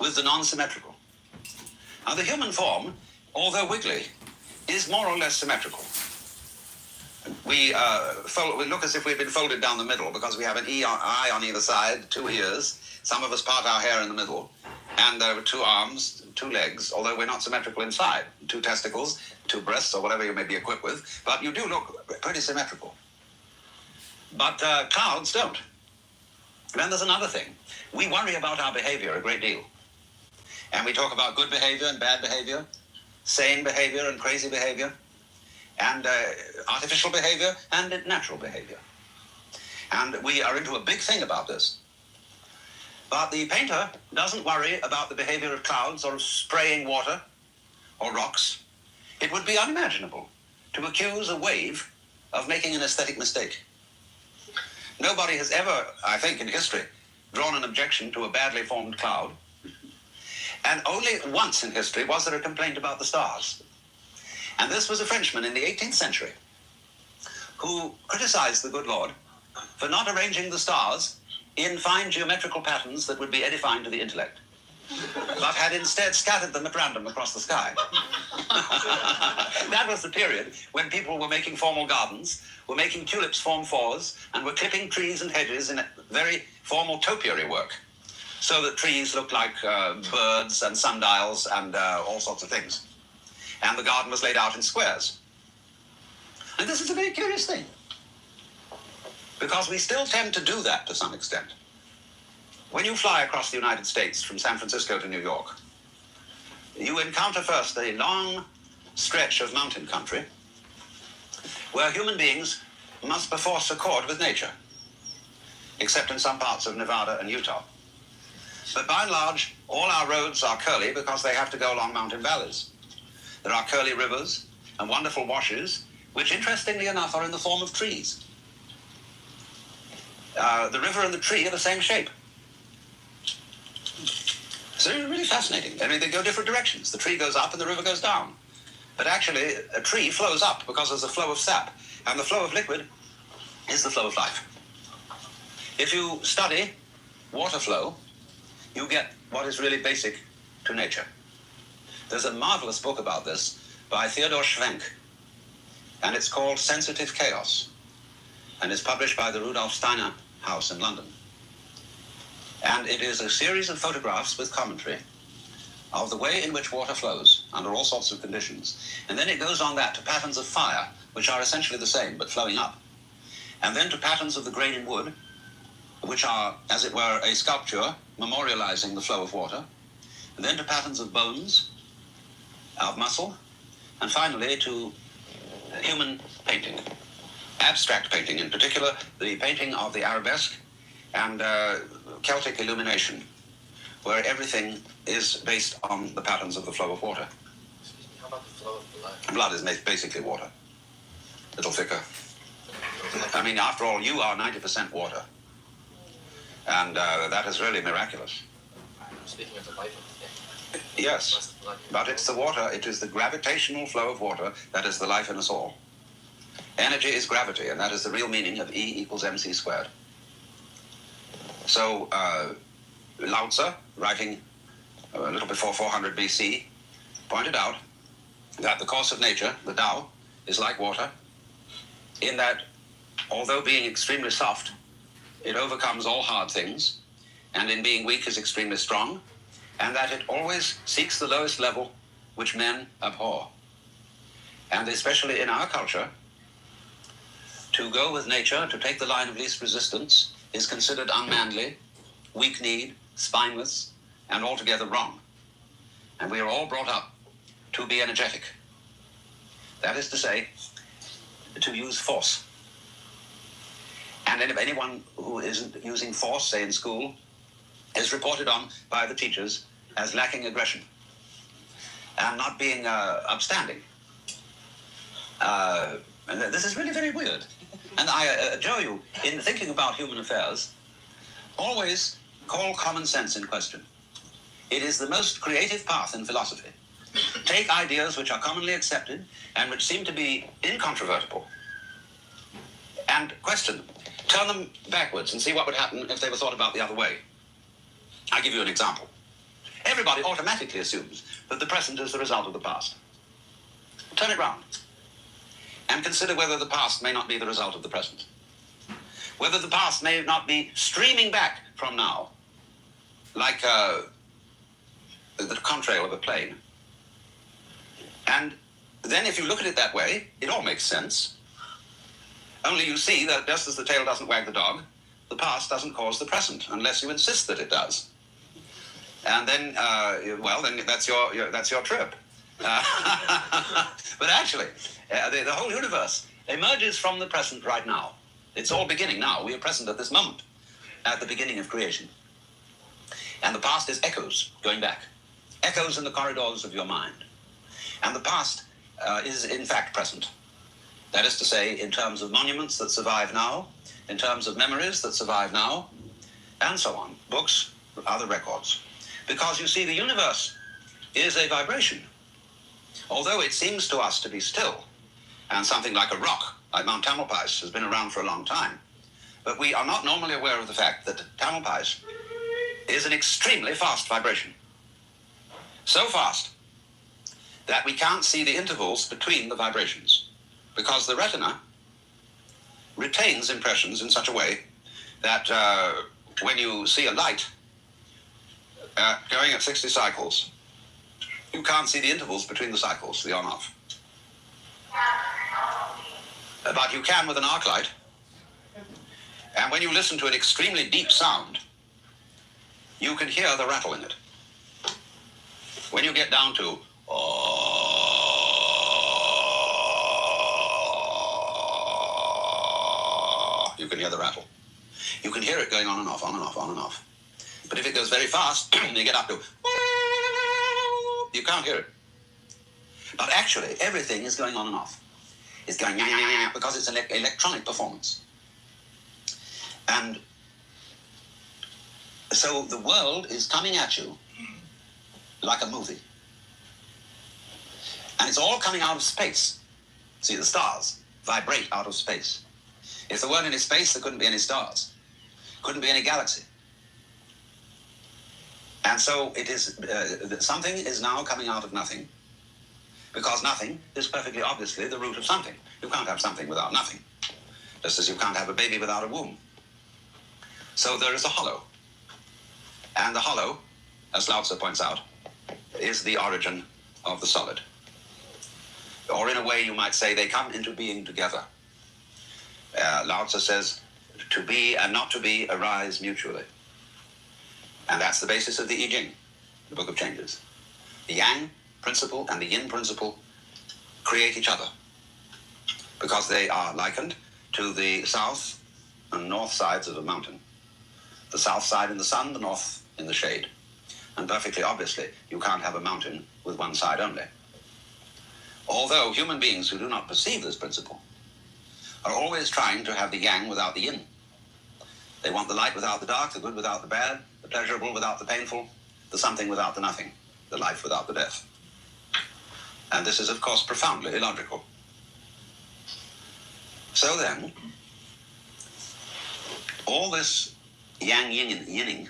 with the non-symmetrical. Now, the human form, although wiggly, is more or less symmetrical. We look as if we've been folded down the middle because we have an eye on either side, 2 ears. Some of us part our hair in the middle. And there were 2 arms, 2 legs, although we're not symmetrical inside. 2 testicles, 2 breasts, or whatever you may be equipped with. But you do look pretty symmetrical. But clouds don't. Then there's another thing. We worry about our behavior a great deal. And we talk about good behavior and bad behavior, sane behavior and crazy behavior, and artificial behavior and natural behavior. And we are into a big thing about this. But the painter doesn't worry about the behavior of clouds or of spraying water or rocks. It would be unimaginable to accuse a wave of making an aesthetic mistake. Nobody has ever, I think, in history, drawn an objection to a badly formed cloud. And only once in history was there a complaint about the stars. And this was a Frenchman in the 18th century who criticized the good Lord for not arranging the stars in fine geometrical patterns that would be edifying to the intellect, but had instead scattered them at random across the sky. That was the period when people were making formal gardens, were making tulips form 4s, and were clipping trees and hedges in very formal topiary work, so that trees looked like birds and sundials and all sorts of things. And the garden was laid out in squares. And this is a very curious thing, because we still tend to do that to some extent. When you fly across the United States from San Francisco to New York, you encounter first a long stretch of mountain country where human beings must perforce accord with nature, except in some parts of Nevada and Utah. But by and large, all our roads are curly because they have to go along mountain valleys. There are curly rivers and wonderful washes, which interestingly enough are in the form of trees. The river and the tree are the same shape. So it's really fascinating. I mean, they go different directions. The tree goes up and the river goes down. But actually, a tree flows up because there's a flow of sap. And the flow of liquid is the flow of life. If you study water flow, you get what is really basic to nature. There's a marvelous book about this by Theodor Schwenk, and it's called Sensitive Chaos, and it's published by the Rudolf Steiner House in London. And it is a series of photographs with commentary of the way in which water flows under all sorts of conditions. And then it goes on that to patterns of fire, which are essentially the same, but flowing up. And then to patterns of the grain in wood, which are, as it were, a sculpture memorializing the flow of water. And then to patterns of bones, of muscle, and finally to human painting, abstract painting, in particular the painting of the arabesque and Celtic illumination, where everything is based on the patterns of the flow of water. How about the flow of blood? Blood is basically water, a little thicker. I mean, after all, you are 90% water, and that is really miraculous. I'm speaking of the life of the thing. Yes, but it's the water, it is the gravitational flow of water that is the life in us all. Energy is gravity, and that is the real meaning of E equals mc squared. So, Lao Tzu, writing a little before 400 BC, pointed out that the course of nature, the Tao, is like water, in that, although being extremely soft, it overcomes all hard things, and in being weak is extremely strong, and that it always seeks the lowest level which men abhor. And especially in our culture, to go with nature, to take the line of least resistance, is considered unmanly, weak-kneed, spineless, and altogether wrong. And we are all brought up to be energetic. That is to say, to use force. And if anyone who isn't using force, say in school, is reported on by the teachers as lacking aggression and not being upstanding. And this is really very weird. And I adjure you, in thinking about human affairs, always call common sense in question. It is the most creative path in philosophy. Take ideas which are commonly accepted and which seem to be incontrovertible and question them. Turn them backwards and see what would happen if they were thought about the other way. I'll give you an example. Everybody automatically assumes that the present is the result of the past. Turn it round and consider whether the past may not be the result of the present. Whether the past may not be streaming back from now, like the contrail of a plane. And then if you look at it that way, it all makes sense. Only you see that just as the tail doesn't wag the dog, the past doesn't cause the present, unless you insist that it does. And then, then that's your trip. But actually, the whole universe emerges from the present right now. It's all beginning now. We are present at this moment, at the beginning of creation. And the past is echoes going back. Echoes in the corridors of your mind. And the past is in fact present. That is to say, in terms of monuments that survive now, in terms of memories that survive now, and so on. Books, other records. Because you see, the universe is a vibration. Although it seems to us to be still, and something like a rock, like Mount Tamalpais, has been around for a long time. But we are not normally aware of the fact that Tamalpais is an extremely fast vibration. So fast that we can't see the intervals between the vibrations, because the retina retains impressions in such a way that when you see a light going at 60 cycles, you can't see the intervals between the cycles, the on-off. But you can with an arc light. And when you listen to an extremely deep sound, you can hear the rattle in it. When you get down to you can hear the rattle. You can hear it going on and off, on and off, on and off. But if it goes very fast, you get up to you can't hear it. But actually, everything is going on and off. It's going because it's an electronic performance. And so the world is coming at you like a movie. And it's all coming out of space. See, the stars vibrate out of space. If there weren't any space, there couldn't be any stars. Couldn't be any galaxy. And so it is, something is now coming out of nothing, because nothing is perfectly obviously the root of something. You can't have something without nothing, just as you can't have a baby without a womb. So there is a hollow. And the hollow, as Lao Tzu points out, is the origin of the solid. Or in a way you might say they come into being together. Lao Tzu says, to be and not to be arise mutually. And that's the basis of the I Ching, the Book of Changes. The Yang principle and the Yin principle create each other, because they are likened to the south and north sides of a mountain. The south side in the sun, the north in the shade. And perfectly obviously, you can't have a mountain with one side only. Although human beings who do not perceive this principle are always trying to have the Yang without the Yin. They want the light without the dark, the good without the bad, the pleasurable without the painful, the something without the nothing, the life without the death. And this is, of course, profoundly illogical. So then, all this yang-yinning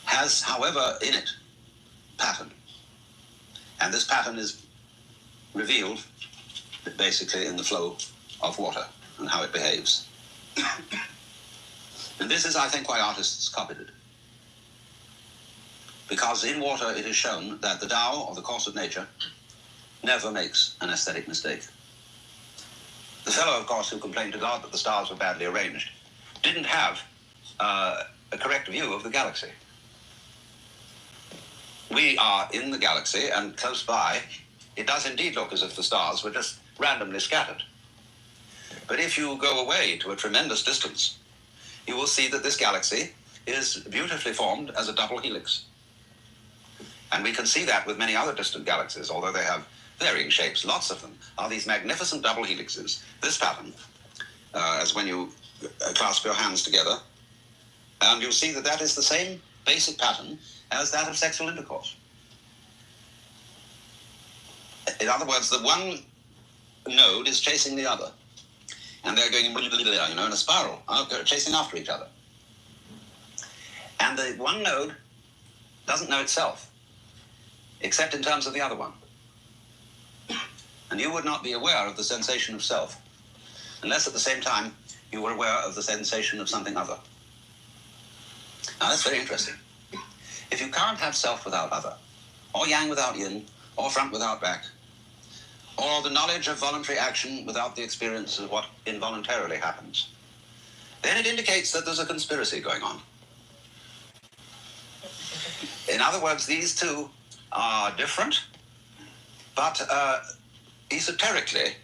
has, however, in it, pattern. And this pattern is revealed, basically, in the flow of water and how it behaves. And this is, I think, why artists copied it. Because in water it is shown that the Tao, or the course of nature, never makes an aesthetic mistake. The fellow, of course, who complained to God that the stars were badly arranged, didn't have a correct view of the galaxy. We are in the galaxy, and close by, it does indeed look as if the stars were just randomly scattered. But if you go away to a tremendous distance, you will see that this galaxy is beautifully formed as a double helix. And we can see that with many other distant galaxies, although they have varying shapes. Lots of them are these magnificent double helixes. This pattern, as when you clasp your hands together, and you'll see that that is the same basic pattern as that of sexual intercourse. In other words, the one node is chasing the other. And they're going, in a spiral, chasing after each other. And the one node doesn't know itself, except in terms of the other one. And you would not be aware of the sensation of self, unless at the same time you were aware of the sensation of something other. Now that's very interesting. If you can't have self without other, or yang without yin, or front without back, or the knowledge of voluntary action without the experience of what involuntarily happens, then it indicates that there's a conspiracy going on. In other words, these two are different, but esoterically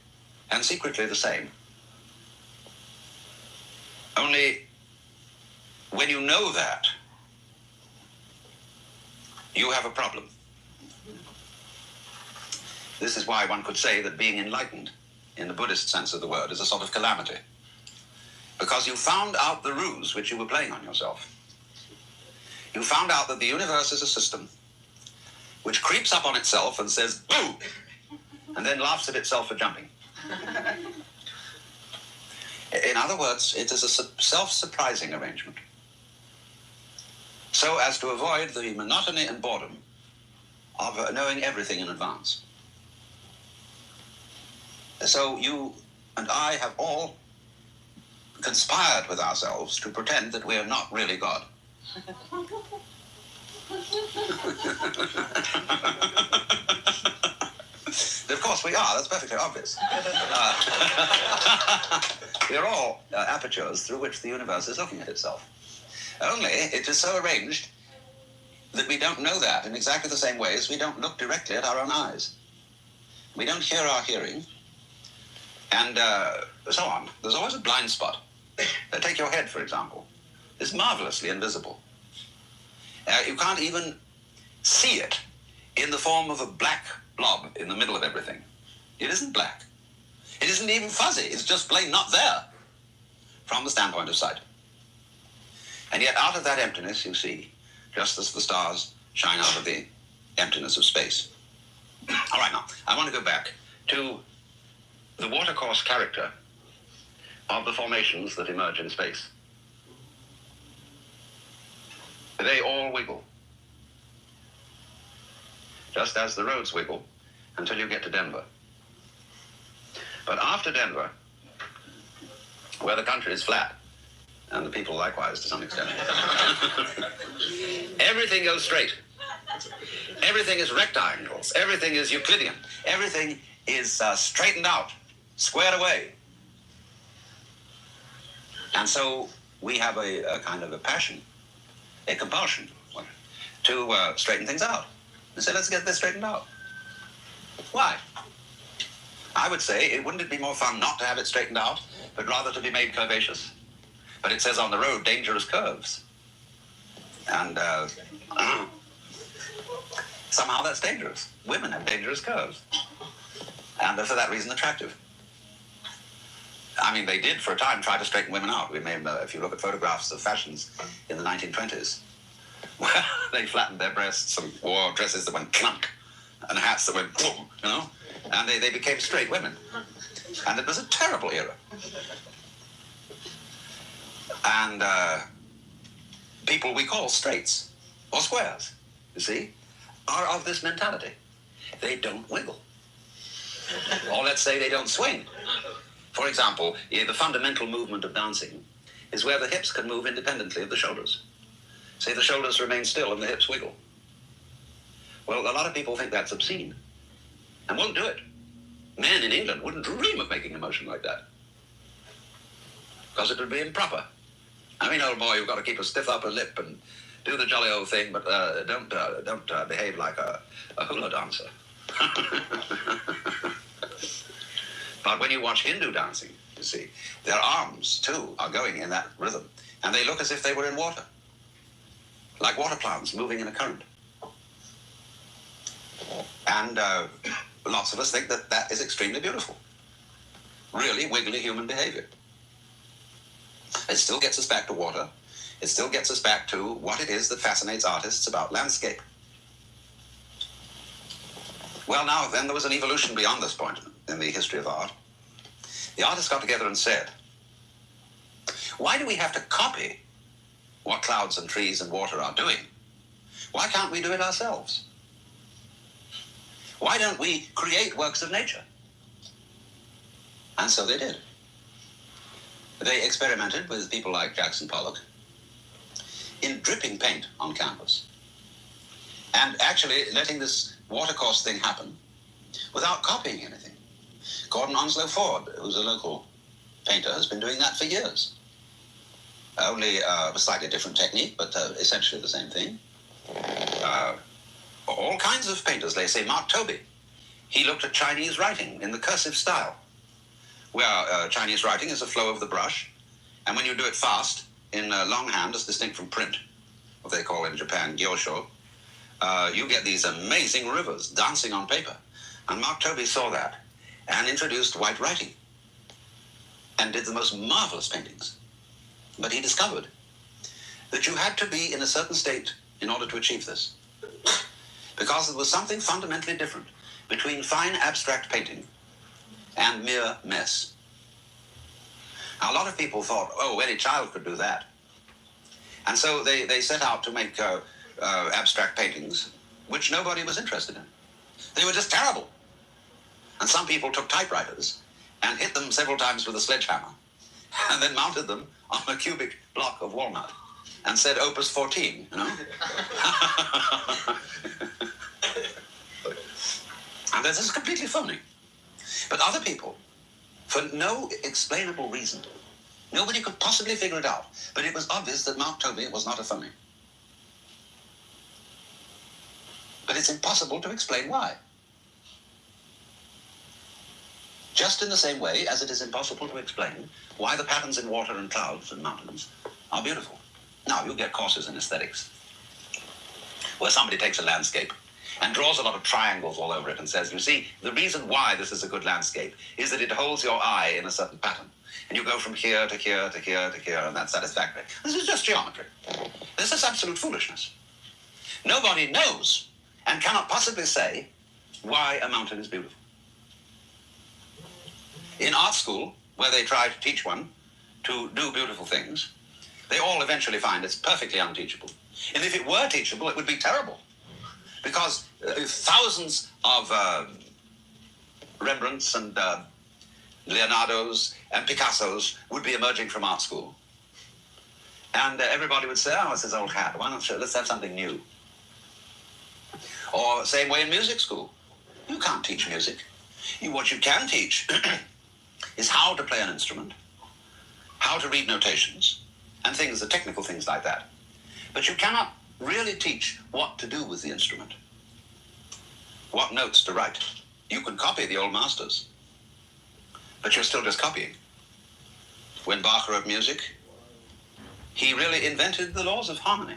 and secretly the same. Only when you know that, you have a problem. This is why one could say that being enlightened, in the Buddhist sense of the word, is a sort of calamity. Because you found out the ruse which you were playing on yourself. You found out that the universe is a system which creeps up on itself and says, boo! And then laughs at itself for jumping. In other words, it is a self-surprising arrangement, so as to avoid the monotony and boredom of knowing everything in advance. So you and I have all conspired with ourselves to pretend that we are not really God. Of course we are, that's perfectly obvious. We're all apertures through which the universe is looking at itself. Only it is so arranged that we don't know that in exactly the same way as we don't look directly at our own eyes. We don't hear our hearing, and so on. There's always a blind spot. Take your head, for example. It's marvelously invisible. You can't even see it in the form of a black blob in the middle of everything. It isn't black. It isn't even fuzzy. It's just plain not there from the standpoint of sight. And yet out of that emptiness you see, just as the stars shine out of the emptiness of space. All right, now, I want to go back to the watercourse character of the formations that emerge in space. They all wiggle, just as the roads wiggle until you get to Denver. But after Denver, where the country is flat, and the people likewise to some extent, everything goes straight. Everything is rectangles. Everything is Euclidean. Everything is straightened out, squared away. And so we have a kind of a passion, a compulsion to straighten things out. And say, let's get this straightened out. Why? I would say, wouldn't it be more fun not to have it straightened out, but rather to be made curvaceous? But it says on the road, dangerous curves. And somehow that's dangerous. Women have dangerous curves. And for that reason, attractive. I mean, they did for a time try to straighten women out. We may, if you look at photographs of fashions in the 1920s, well, they flattened their breasts and wore dresses that went clunk and hats that went boom, you know, and they became straight women. And it was a terrible era. And people we call straights or squares, you see, are of this mentality. They don't wiggle. Or let's say they don't swing. For example, the fundamental movement of dancing is where the hips can move independently of the shoulders. Say the shoulders remain still and the hips wiggle. Well, a lot of people think that's obscene and won't do it. Men in England wouldn't dream of making a motion like that because it would be improper. I mean, old boy, you've got to keep a stiff upper lip and do the jolly old thing, but don't behave like a hula dancer. But when you watch Hindu dancing, you see, their arms, too, are going in that rhythm, and they look as if they were in water, like water plants moving in a current. And lots of us think that that is extremely beautiful. Really wiggly human behavior. It still gets us back to water. It still gets us back to what it is that fascinates artists about landscape. Well, now, then there was an evolution beyond this point in the history of art. The artists got together and said, why do we have to copy what clouds and trees and water are doing? Why can't we do it ourselves? Why don't we create works of nature? And so they did. They experimented with people like Jackson Pollock in dripping paint on canvas and actually letting this watercourse thing happen without copying anything. Gordon Onslow Ford, who's a local painter, has been doing that for years. Only a slightly different technique, but essentially the same thing. All kinds of painters, they say. Mark Tobey, he looked at Chinese writing in the cursive style, where Chinese writing is a flow of the brush, and when you do it fast, in longhand, as distinct from print, what they call in Japan gyosho, you get these amazing rivers dancing on paper. And Mark Tobey saw that and introduced white writing and did the most marvelous paintings. But he discovered that you had to be in a certain state in order to achieve this, because there was something fundamentally different between fine abstract painting and mere mess. Now, a lot of people thought, oh, any child could do that. And so they set out to make abstract paintings, which nobody was interested in. They were just terrible. And some people took typewriters and hit them several times with a sledgehammer, and then mounted them on a cubic block of walnut and said Opus 14, you know? And this is completely phony. But other people, for no explainable reason, nobody could possibly figure it out, but it was obvious that Mark Tobey was not a phony. But it's impossible to explain why. Just in the same way as it is impossible to explain why the patterns in water and clouds and mountains are beautiful. Now, you get courses in aesthetics, where somebody takes a landscape and draws a lot of triangles all over it and says, you see, the reason why this is a good landscape is that it holds your eye in a certain pattern. And you go from here to here to here to here, and that's satisfactory. This is just geometry. This is absolute foolishness. Nobody knows and cannot possibly say why a mountain is beautiful. In art school, where they try to teach one to do beautiful things, they all eventually find it's perfectly unteachable. And if it were teachable, it would be terrible. Because thousands of Rembrandts and Leonardos and Picassos would be emerging from art school. And everybody would say, oh, it's this old hat. Why not? Let's have something new. Or same way in music school. You can't teach music. What you can teach is how to play an instrument, how to read notations, and things, the technical things like that. But you cannot really teach what to do with the instrument, what notes to write. You can copy the old masters, but you're still just copying. When Bach wrote music, he really invented the laws of harmony.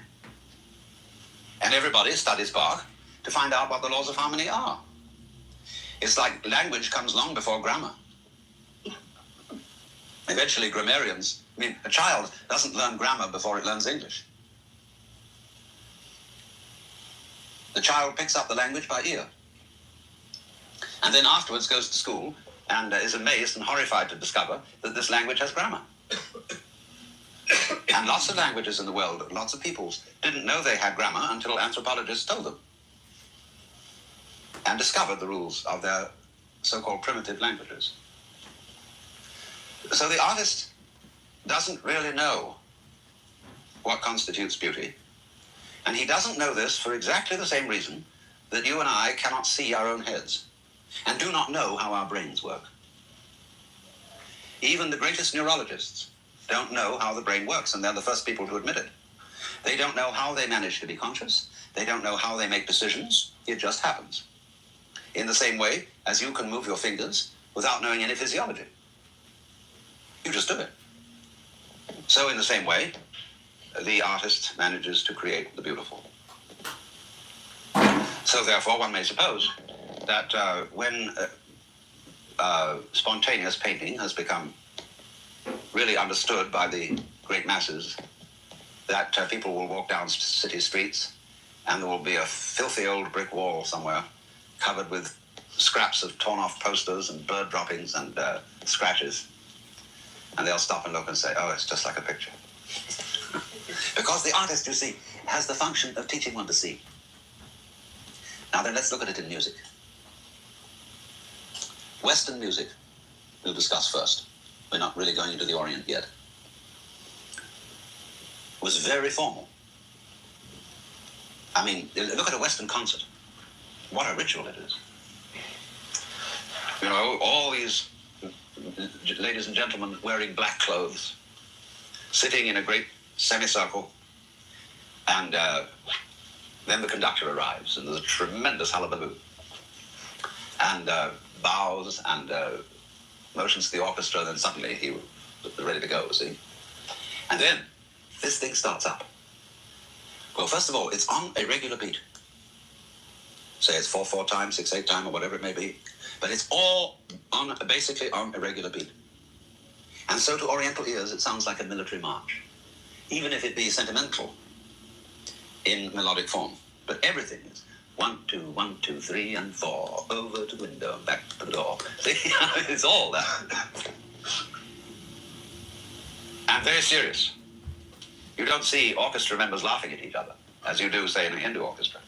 And everybody studies Bach to find out what the laws of harmony are. It's like language comes long before grammar. Eventually, grammarians, a child doesn't learn grammar before it learns English. The child picks up the language by ear. And then afterwards goes to school and is amazed and horrified to discover that this language has grammar. And lots of languages in the world, lots of peoples, didn't know they had grammar until anthropologists told them and discovered the rules of their so-called primitive languages. So the artist doesn't really know what constitutes beauty. And he doesn't know this for exactly the same reason that you and I cannot see our own heads and do not know how our brains work. Even the greatest neurologists don't know how the brain works, and they're the first people to admit it. They don't know how they manage to be conscious. They don't know how they make decisions. It just happens. In the same way as you can move your fingers without knowing any physiology. You just do it. So in the same way, the artist manages to create the beautiful. So therefore, one may suppose that when spontaneous painting has become really understood by the great masses, that people will walk down city streets and there will be a filthy old brick wall somewhere covered with scraps of torn off posters and bird droppings and scratches. And they'll stop and look and say, oh, it's just like a picture. Because the artist, you see, has the function of teaching one to see. Now then, let's look at it in music. Western music we'll discuss first. We're not really going into the Orient yet. Was very formal. I mean, look at a Western concert. What a ritual it is. You know, all these ladies and gentlemen wearing black clothes, sitting in a great semicircle, and then the conductor arrives, and there's a tremendous hullabaloo, and bows and motions to the orchestra, and then suddenly he's ready to go, see? And then this thing starts up. Well, first of all, it's on a regular beat. Say it's 4/4 time, 6/8 time, or whatever it may be. But it's all basically on a regular beat. And so to Oriental ears, it sounds like a military march, even if it be sentimental in melodic form. But everything is 1, 2, 1, 2, 3, and 4, over to the window, back to the door. See, it's all that. And very serious. You don't see orchestra members laughing at each other, as you do, say, in a Hindu orchestra.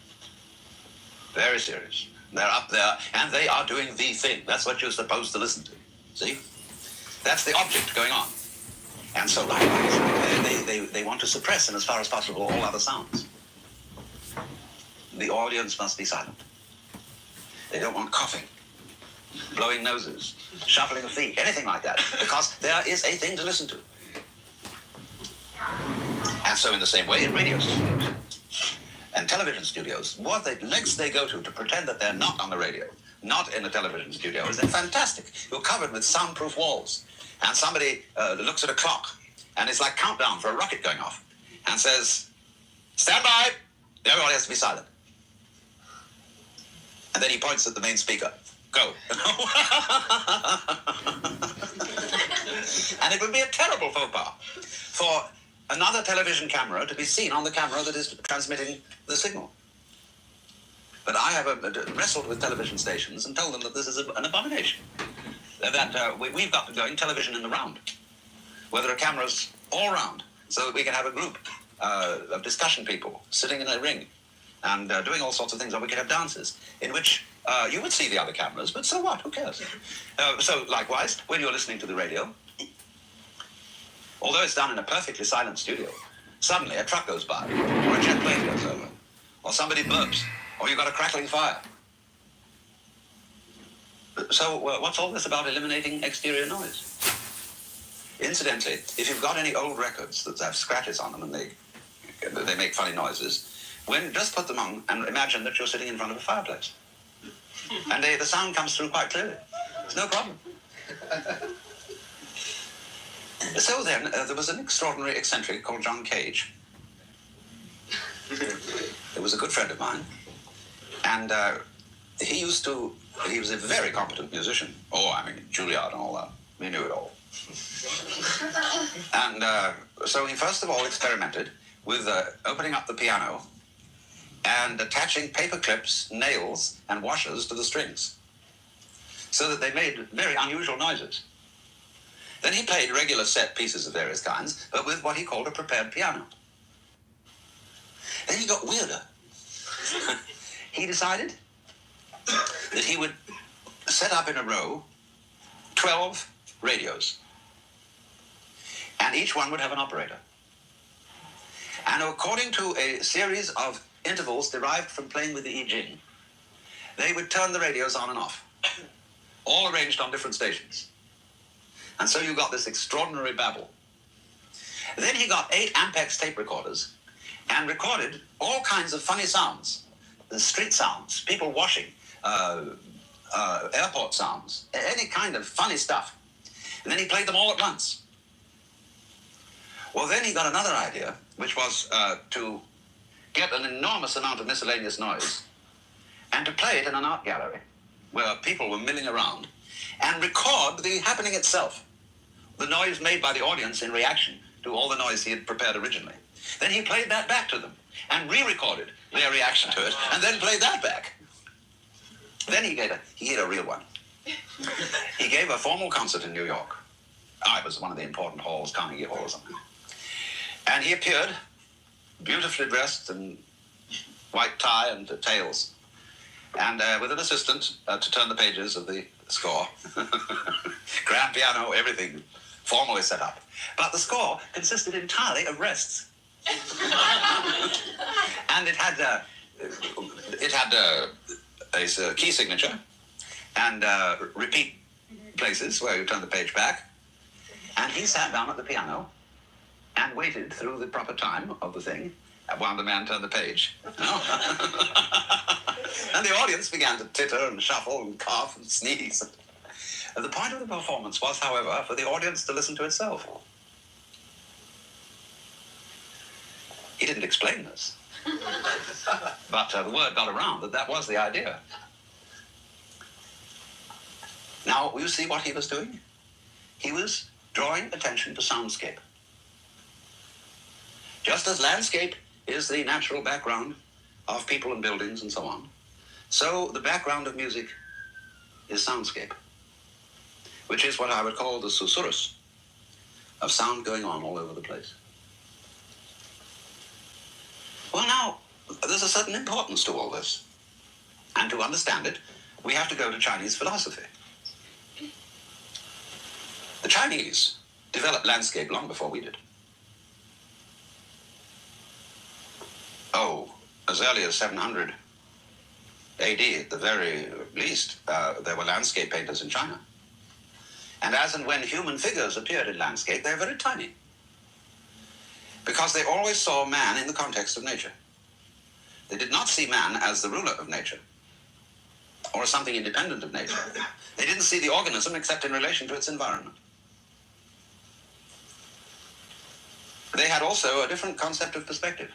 Very serious. They're up there, and they are doing the thing. That's what you're supposed to listen to. See? That's the object going on. And so, likewise, they want to suppress, and as far as possible, all other sounds. The audience must be silent. They don't want coughing, blowing noses, shuffling of feet, anything like that, because there is a thing to listen to. And so in the same way in radio studios and television studios, what lengths they go to pretend that they're not on the radio, not in a television studio, is they're fantastic. You're covered with soundproof walls. And somebody looks at a clock, and it's like countdown for a rocket going off, and says, "Stand by!" Everybody has to be silent. And then he points at the main speaker. Go. And it would be a terrible faux pas for another television camera to be seen on the camera that is transmitting the signal. But I have wrestled with television stations and told them that this is an abomination. That we've got to go in television in the round, where there are cameras all around, so that we can have a group of discussion people sitting in a ring and doing all sorts of things, or we could have dances in which you would see the other cameras, but so what? Who cares? So likewise, when you're listening to the radio, although it's done in a perfectly silent studio, suddenly a truck goes by, or a jet plane goes over, or somebody burps, or you've got a crackling fire. So what's all this about eliminating exterior noise? Incidentally, if you've got any old records that have scratches on them and they make funny noises, just put them on and imagine that you're sitting in front of a fireplace. And the sound comes through quite clearly. It's no problem. So then, there was an extraordinary eccentric called John Cage. He was a good friend of mine. And he was a very competent musician. Oh, I mean, Juilliard and all that. He knew it all. And so he first of all experimented with opening up the piano and attaching paper clips, nails, and washers to the strings, so that they made very unusual noises. Then he played regular set pieces of various kinds, but with what he called a prepared piano. Then he got weirder. He decided that he would set up in a row 12 radios, and each one would have an operator. And according to a series of intervals derived from playing with the I Ching, they would turn the radios on and off, all arranged on different stations. And so you got this extraordinary babble. Then he got 8 Ampex tape recorders and recorded all kinds of funny sounds, the street sounds, people washing, airport sounds, any kind of funny stuff. And then he played them all at once. Well, then he got another idea, which was to get an enormous amount of miscellaneous noise and to play it in an art gallery where people were milling around and record the happening itself, the noise made by the audience in reaction to all the noise he had prepared originally. Then he played that back to them and re-recorded their reaction to it and then played that back. Then he did a real one. He gave a formal concert in New York. It was one of the important halls, Carnegie Hall or something. And he appeared, beautifully dressed in white tie and tails, and with an assistant to turn the pages of the score. Grand piano, everything formally set up. But the score consisted entirely of rests. And it had it had a key signature and repeat places where you turn the page back. And he sat down at the piano and waited through the proper time of the thing while the man turned the page. No? And the audience began to titter and shuffle and cough and sneeze. And the point of the performance was, however, for the audience to listen to itself. He didn't explain this. But the word got around that that was the idea. Now, you see what he was doing? He was drawing attention to soundscape. Just as landscape is the natural background of people and buildings and so on, so the background of music is soundscape, which is what I would call the susurrus of sound going on all over the place. Well, now, there's a certain importance to all this. And to understand it, we have to go to Chinese philosophy. The Chinese developed landscape long before we did. Oh, as early as 700 AD, at the very least, there were landscape painters in China. And as and when human figures appeared in landscape, they're very tiny. Because they always saw man in the context of nature. They did not see man as the ruler of nature, or as something independent of nature. They didn't see the organism except in relation to its environment. They had also a different concept of perspective.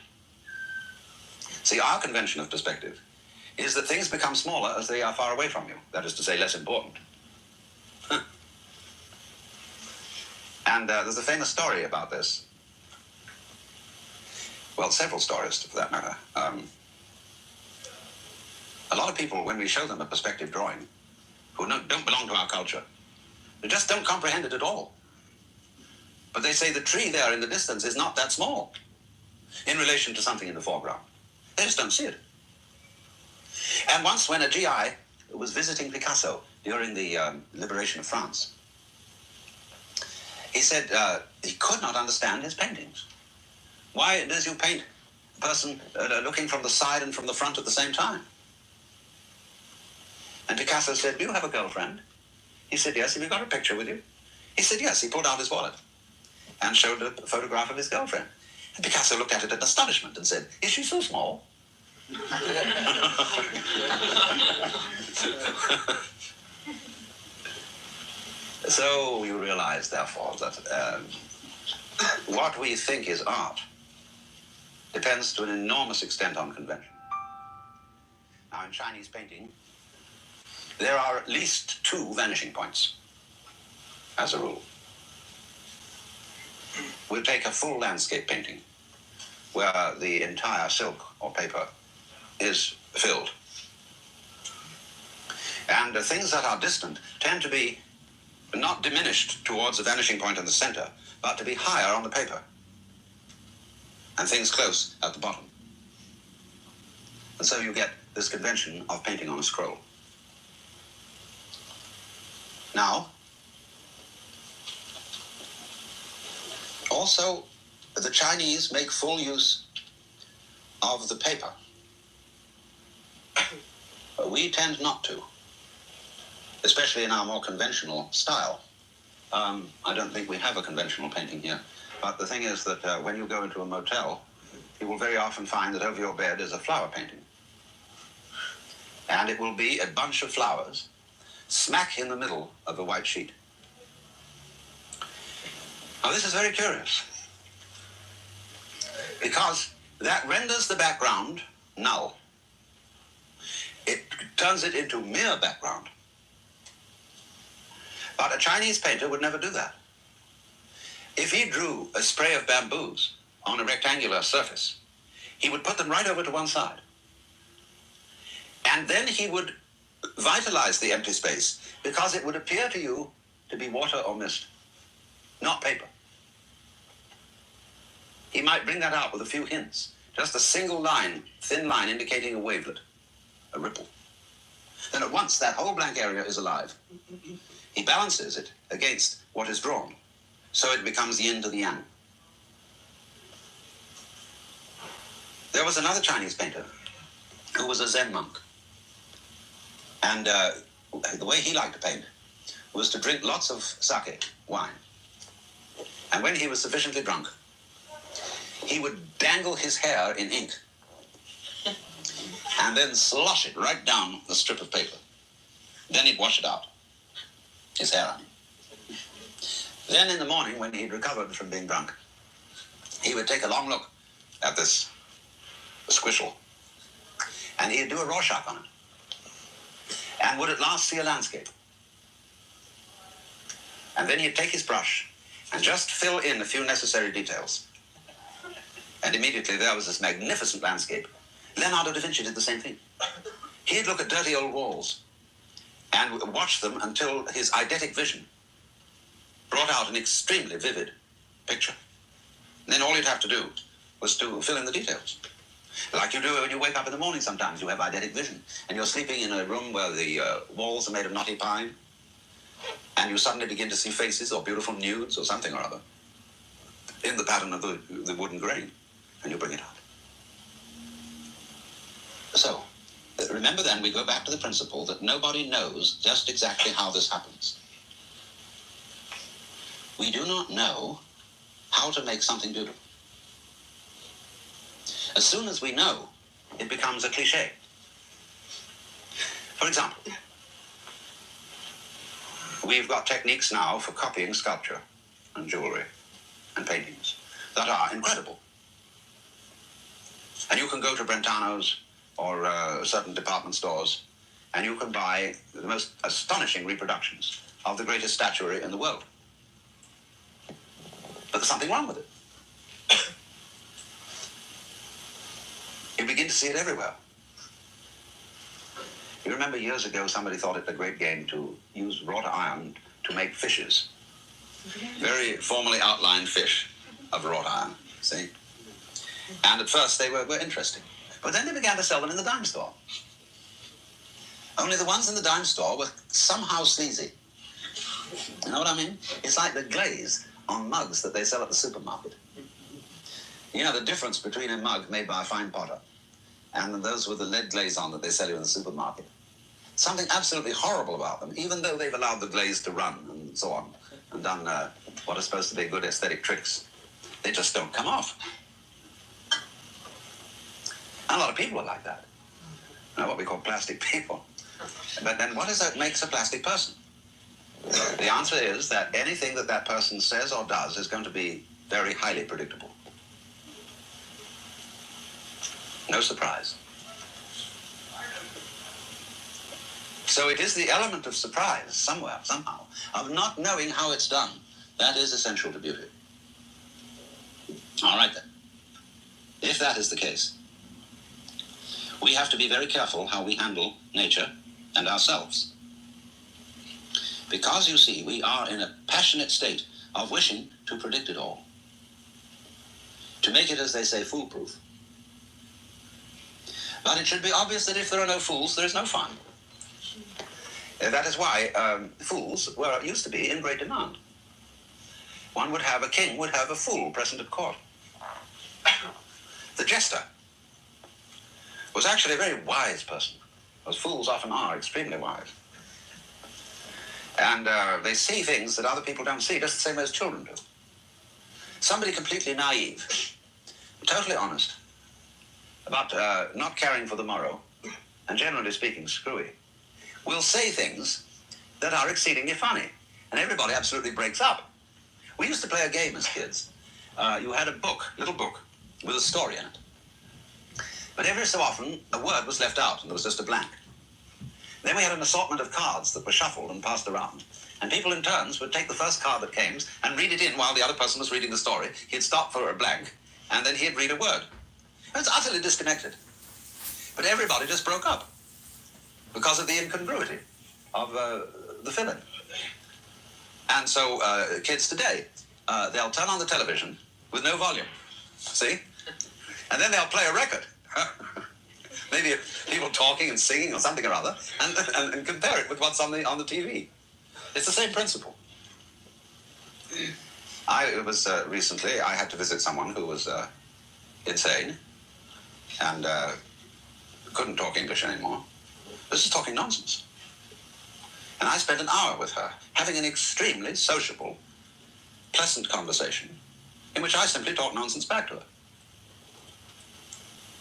See, our convention of perspective is that things become smaller as they are far away from you. That is to say, less important. And there's a famous story about this. Well, several stories for that matter. A lot of people, when we show them a perspective drawing, who don't belong to our culture, they just don't comprehend it at all. But they say the tree there in the distance is not that small in relation to something in the foreground. They just don't see it. And once when a GI was visiting Picasso during the liberation of France, he said he could not understand his paintings. Why does you paint a person looking from the side and from the front at the same time? And Picasso said, do you have a girlfriend? He said, yes. Have you got a picture with you? He said, yes. He pulled out his wallet and showed a photograph of his girlfriend. And Picasso looked at it in astonishment and said, is she so small? So you realize, therefore, that what we think is art depends to an enormous extent on convention. Now, in Chinese painting, there are at least 2 vanishing points, as a rule. We'll take a full landscape painting, where the entire silk or paper is filled. And things that are distant tend to be not diminished towards a vanishing point in the center, but to be higher on the paper, and things close at the bottom. And so you get this convention of painting on a scroll. Now, also, the Chinese make full use of the paper. We tend not to, especially in our more conventional style. I don't think we have a conventional painting here, but the thing is that when you go into a motel, you will very often find that over your bed is a flower painting. And it will be a bunch of flowers smack in the middle of a white sheet. Now, this is very curious, because that renders the background null. It turns it into mere background. But a Chinese painter would never do that. If he drew a spray of bamboos on a rectangular surface, he would put them right over to one side. And then he would vitalize the empty space, because it would appear to you to be water or mist, not paper. He might bring that out with a few hints, just a single line, thin line indicating a wavelet, a ripple. Then at once that whole blank area is alive. He balances it against what is drawn, so it becomes yin to the yang. There was another Chinese painter who was a Zen monk. And the way he liked to paint was to drink lots of sake, wine. And when he was sufficiently drunk, he would dangle his hair in ink and then slosh it right down the strip of paper. Then he'd wash it out, his hair, I mean. Then in the morning, when he'd recovered from being drunk, he would take a long look at this squishel, and he'd do a Rorschach on it, and would at last see a landscape. And then he'd take his brush and just fill in a few necessary details. And immediately there was this magnificent landscape. Leonardo da Vinci did the same thing. He'd look at dirty old walls and watch them until his eidetic vision brought out an extremely vivid picture. And then all you'd have to do was to fill in the details. Like you do when you wake up in the morning sometimes. You have eidetic vision. And you're sleeping in a room where the walls are made of knotty pine. And you suddenly begin to see faces or beautiful nudes or something or other in the pattern of the wooden grain. And you bring it out. So, remember then, we go back to the principle that nobody knows just exactly how this happens. We do not know how to make something beautiful. As soon as we know, it becomes a cliche. For example, we've got techniques now for copying sculpture and jewelry and paintings that are incredible. And you can go to Brentano's or certain department stores, and you can buy the most astonishing reproductions of the greatest statuary in the world. But there's something wrong with it. You begin to see it everywhere. You remember years ago somebody thought it a great game to use wrought iron to make fishes. Very formally outlined fish of wrought iron, see? And at first they were interesting. But then they began to sell them in the dime store. Only the ones in the dime store were somehow sleazy. You know what I mean? It's like the glaze on mugs that they sell at the supermarket. You know the difference between a mug made by a fine potter and those with the lead glaze on that they sell you in the supermarket. Something absolutely horrible about them, even though they've allowed the glaze to run and so on, and done what are supposed to be good aesthetic tricks. They just don't come off. And a lot of people are like that. You know, what we call plastic people. But then what is that makes a plastic person? The answer is that anything that that person says or does is going to be very highly predictable. No surprise. So it is the element of surprise somewhere, somehow, of not knowing how it's done. That is essential to beauty. All right then. If that is the case, we have to be very careful how we handle nature and ourselves. Because, you see, we are in a passionate state of wishing to predict it all. To make it, as they say, foolproof. But it should be obvious that if there are no fools, there is no fun. That is why fools used to be in great demand. A king would have a fool present at court. The jester was actually a very wise person, as fools often are extremely wise. And they see things that other people don't see, just the same as children do. Somebody completely naive, totally honest, about not caring for the morrow, and generally speaking, screwy, will say things that are exceedingly funny, and everybody absolutely breaks up. We used to play a game as kids. You had a little book, with a story in it. But every so often, a word was left out, and there was just a blank. Then we had an assortment of cards that were shuffled and passed around. And people in turns would take the first card that came and read it in while the other person was reading the story. He'd stop for a blank, and then he'd read a word. It's utterly disconnected. But everybody just broke up because of the incongruity of the fill-in. And so kids today, they'll turn on the television with no volume, see? And then they'll play a record. Maybe people talking and singing or something or other, and compare it with what's on the TV. It's the same principle. Recently, I had to visit someone who was insane, and couldn't talk English anymore. This is talking nonsense. And I spent an hour with her, having an extremely sociable, pleasant conversation, in which I simply talked nonsense back to her.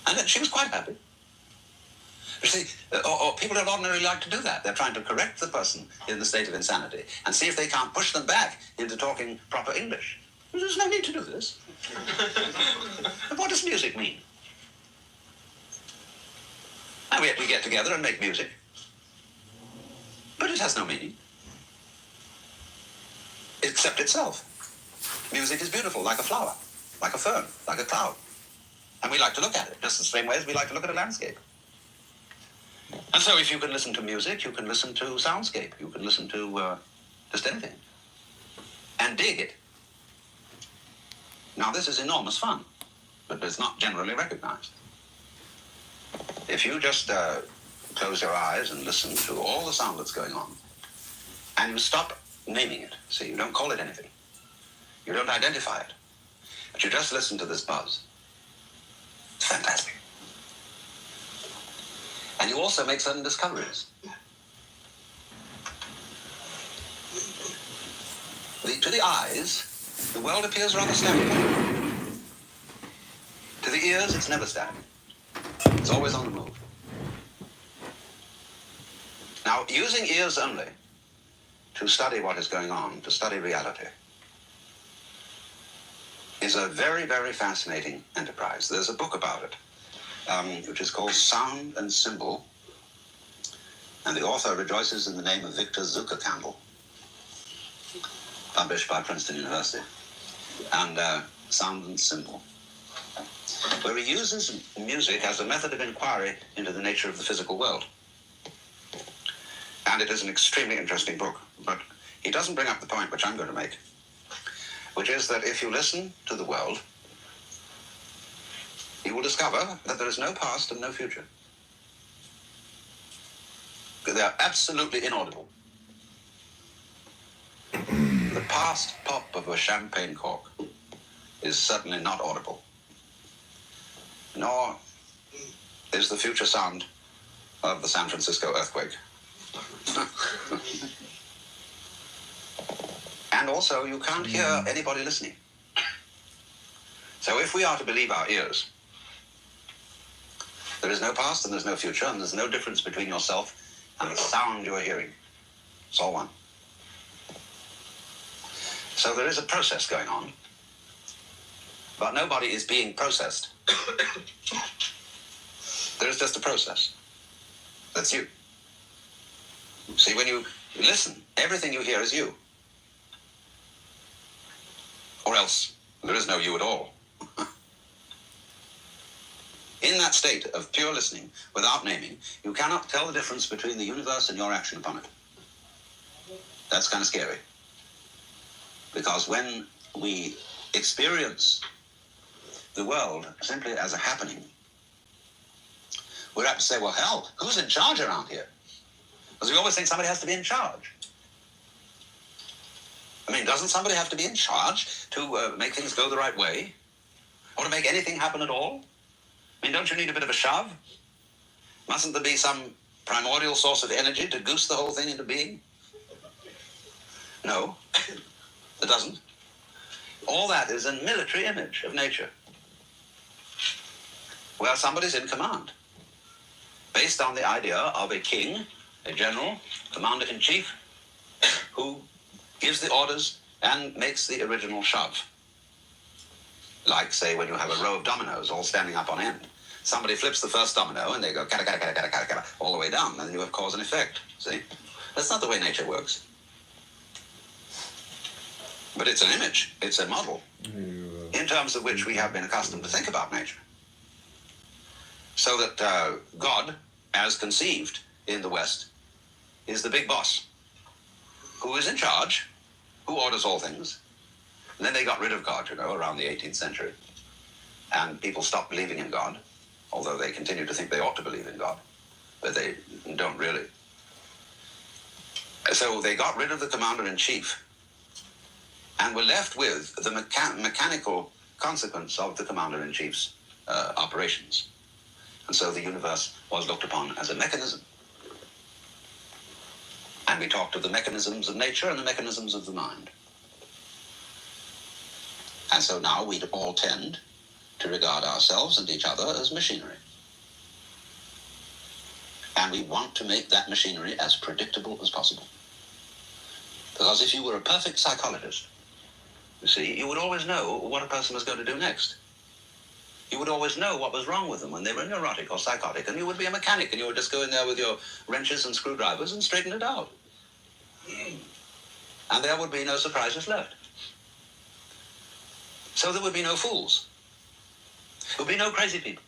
And she was quite happy. You see, or people don't ordinarily like to do that. They're trying to correct the person in the state of insanity and see if they can't push them back into talking proper English. There's no need to do this. What does music mean? And we get together and make music. But it has no meaning. Except itself. Music is beautiful, like a flower, like a fern, like a cloud. And we like to look at it, just the same way as we like to look at a landscape. And so if you can listen to music, you can listen to soundscape, you can listen to just anything. And dig it. Now this is enormous fun, but it's not generally recognized. If you just close your eyes and listen to all the sound that's going on, and you stop naming it, see, you don't call it anything. You don't identify it, but you just listen to this buzz. It's fantastic. And you also make certain discoveries. To the eyes, the world appears rather static. To the ears, it's never static. It's always on the move. Now, using ears only to study what is going on, to study reality, is a very, very fascinating enterprise. There's a book about it, which is called Sound and Symbol, and the author rejoices in the name of Victor Zuckerkandl, published by Princeton University, and Sound and Symbol, where he uses music as a method of inquiry into the nature of the physical world. And it is an extremely interesting book, but he doesn't bring up the point which I'm going to make, which is that if you listen to the world, you will discover that there is no past and no future. They are absolutely inaudible. The past pop of a champagne cork is certainly not audible, nor is the future sound of the San Francisco earthquake. And also, you can't hear anybody listening. So if we are to believe our ears, there is no past and there's no future, and there's no difference between yourself and the sound you're hearing. It's all one. So there is a process going on, but nobody is being processed. There is just a process. That's you. See, when you listen, everything you hear is you. Or else there is no you at all. In that state of pure listening, without naming, you cannot tell the difference between the universe and your action upon it. That's kind of scary. Because when we experience the world simply as a happening, we're apt to say, well, hell, who's in charge around here? Because we always think somebody has to be in charge. I mean, doesn't somebody have to be in charge to make things go the right way? Or to make anything happen at all? I mean, don't you need a bit of a shove? Mustn't there be some primordial source of energy to goose the whole thing into being? No, there doesn't. All that is a military image of nature, where somebody's in command, based on the idea of a king, a general, commander-in-chief, who gives the orders and makes the original shove. Like, say, when you have a row of dominoes all standing up on end. Somebody flips the first domino and they go kata, kata, kata, kata, kata, kata, all the way down, and then you have cause and effect. See? That's not the way nature works. But it's an image, it's a model, in terms of which we have been accustomed to think about nature. So that God, as conceived in the West, is the big boss, who is in charge, who orders all things. And then they got rid of God, you know, around the 18th century. And people stopped believing in God, although they continue to think they ought to believe in God, but they don't really. So they got rid of the commander-in-chief and were left with the mechanical consequence of the commander-in-chief's operations. And so the universe was looked upon as a mechanism. And we talked of the mechanisms of nature and the mechanisms of the mind. And so now we all tend to regard ourselves and each other as machinery. And we want to make that machinery as predictable as possible. Because if you were a perfect psychologist, you see, you would always know what a person was going to do next. You would always know what was wrong with them when they were neurotic or psychotic, and you would be a mechanic, and you would just go in there with your wrenches and screwdrivers and straighten it out. And there would be no surprises left. So there would be no fools. There would be no crazy people.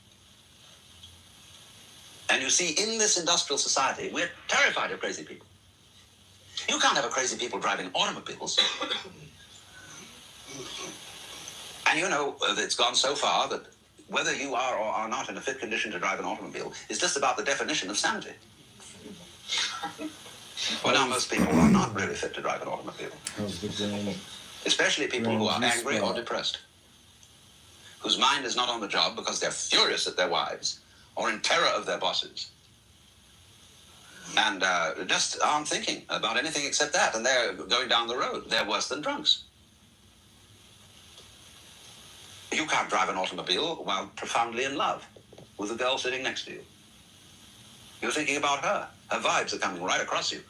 And you see, in this industrial society, we're terrified of crazy people. You can't have a crazy people driving automobiles. And you know, it's gone so far that whether you are or are not in a fit condition to drive an automobile is just about the definition of sanity. Well, now most people are not really fit to drive an automobile. Especially people who are angry or depressed, whose mind is not on the job because they're furious at their wives or in terror of their bosses, and just aren't thinking about anything except that, and they're going down the road. They're worse than drunks. You can't drive an automobile while profoundly in love with the girl sitting next to you. You're thinking about her. Her vibes are coming right across you.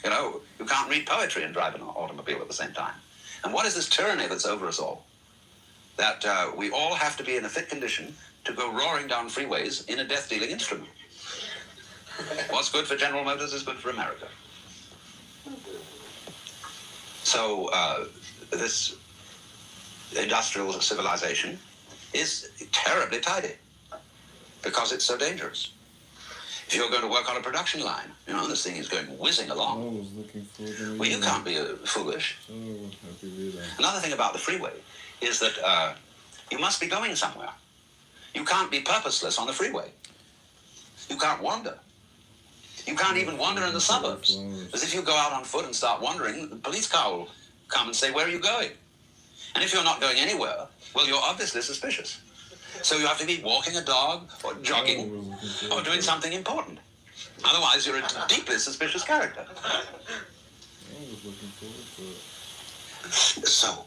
You know, you can't read poetry and drive an automobile at the same time. And what is this tyranny that's over us all? That we all have to be in a fit condition to go roaring down freeways in a death-dealing instrument. What's good for General Motors is good for America. So this industrial civilization is terribly tidy because it's so dangerous. If you're going to work on a production line, you know, this thing is going whizzing along. I was looking for the Well, you can't be foolish. Oh, happy reader. Another thing about the freeway is that you must be going somewhere. You can't be purposeless on the freeway. You can't wander. You can't even wander in the suburbs. Because if you go out on foot and start wandering, the police car will come and say, "Where are you going?" And if you're not going anywhere, well, you're obviously suspicious. So you have to be walking a dog or jogging or doing something important. Otherwise, you're a deeply suspicious character. I was looking forward to it. So,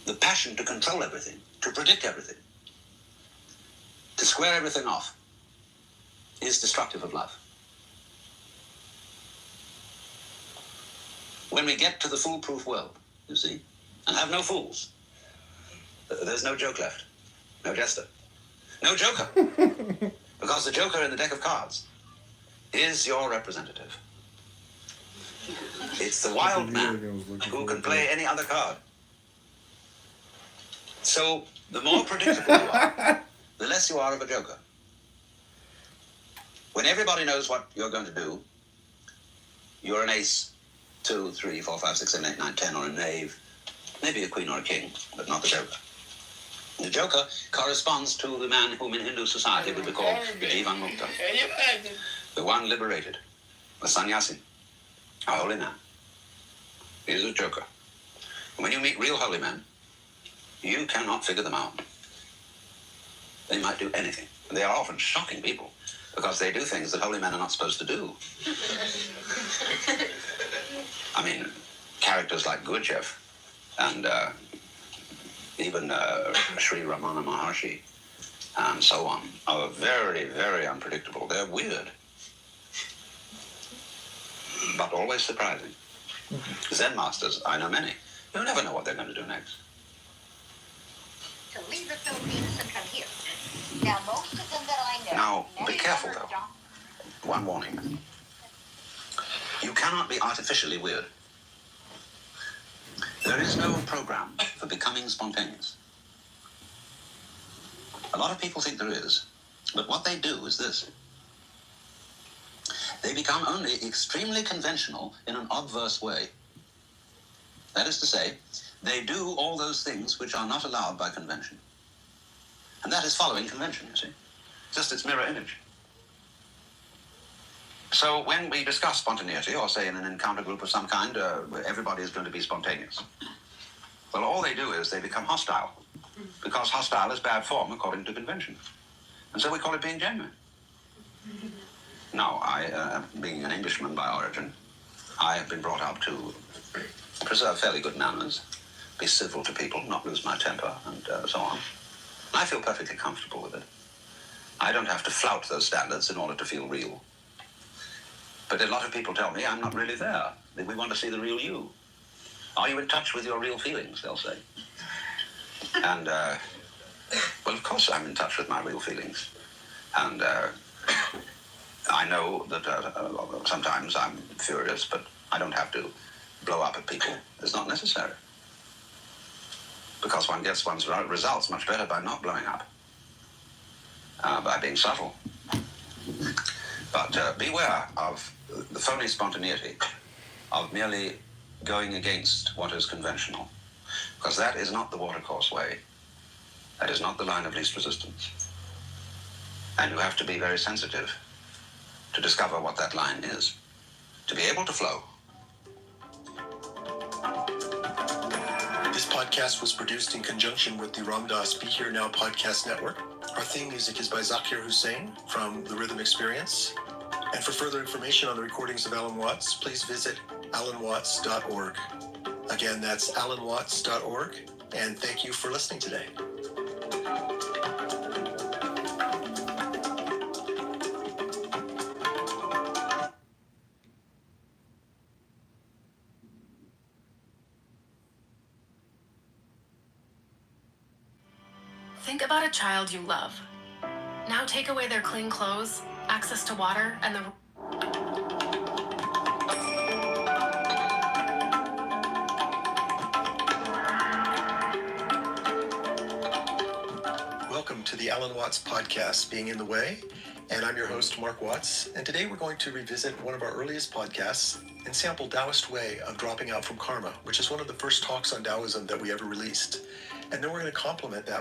the passion to control everything, to predict everything, to square everything off, is destructive of love. When we get to the foolproof world, you see, and have no fools, there's no joke left. No jester. No joker. Because the joker in the deck of cards is your representative. It's the wild man who can play any other card. So, the more predictable you are, the less you are of a joker. When everybody knows what you're going to do, you're an ace, 2, 3, 4, 5, 6, 7, 8, 9, 10, or a knave, maybe a queen or a king, but not the joker. The joker corresponds to the man whom in Hindu society would be called Jivan Mukta, the one liberated, the sannyasi, a holy man. He is a joker. And when you meet real holy men, you cannot figure them out. They might do anything. And they are often shocking people because they do things that holy men are not supposed to do. I mean, characters like Gurdjieff and even Sri Ramana Maharshi and so on are very, very unpredictable. They're weird, but always surprising. Zen masters, I know many. You never know what they're going to do next. To leave the Philippines and come here. Now, most of them that I know... Now, be many careful, of them though. are One warning. You cannot be artificially weird. There is no program for becoming spontaneous. A lot of people think there is, but what they do is this. They become only extremely conventional in an obverse way. That is to say, they do all those things which are not allowed by convention. And that is following convention, you see. Just its mirror image. So when we discuss spontaneity, or say in an encounter group of some kind, everybody is going to be spontaneous. Well, all they do is they become hostile, because hostile is bad form according to convention. And so we call it being genuine. No, being an Englishman by origin, I have been brought up to preserve fairly good manners, be civil to people, not lose my temper, and so on. I feel perfectly comfortable with it. I don't have to flout those standards in order to feel real. But a lot of people tell me I'm not really there. We want to see the real you. Are you in touch with your real feelings, they'll say. And, well, of course I'm in touch with my real feelings. And I know that sometimes I'm furious, but I don't have to blow up at people. It's not necessary. Because one gets one's results much better by not blowing up, by being subtle. But beware of the phony spontaneity of merely going against what is conventional, because that is not the watercourse way. That is not the line of least resistance. And you have to be very sensitive to discover what that line is, to be able to flow. This podcast was produced in conjunction with the Ramdas Be Here Now podcast network. Our theme music is by Zakir Hussain from The Rhythm Experience. And for further information on the recordings of Alan Watts, please visit alanwatts.org. Again, that's alanwatts.org. And thank you for listening today. Think about a child you love. Now take away their clean clothes, access to water, and the... Welcome to the Alan Watts podcast, Being in the Way. And I'm your host, Mark Watts. And today we're going to revisit one of our earliest podcasts and sample Taoist Way of Dropping Out from Karma, which is one of the first talks on Taoism that we ever released. And then we're going to complement that with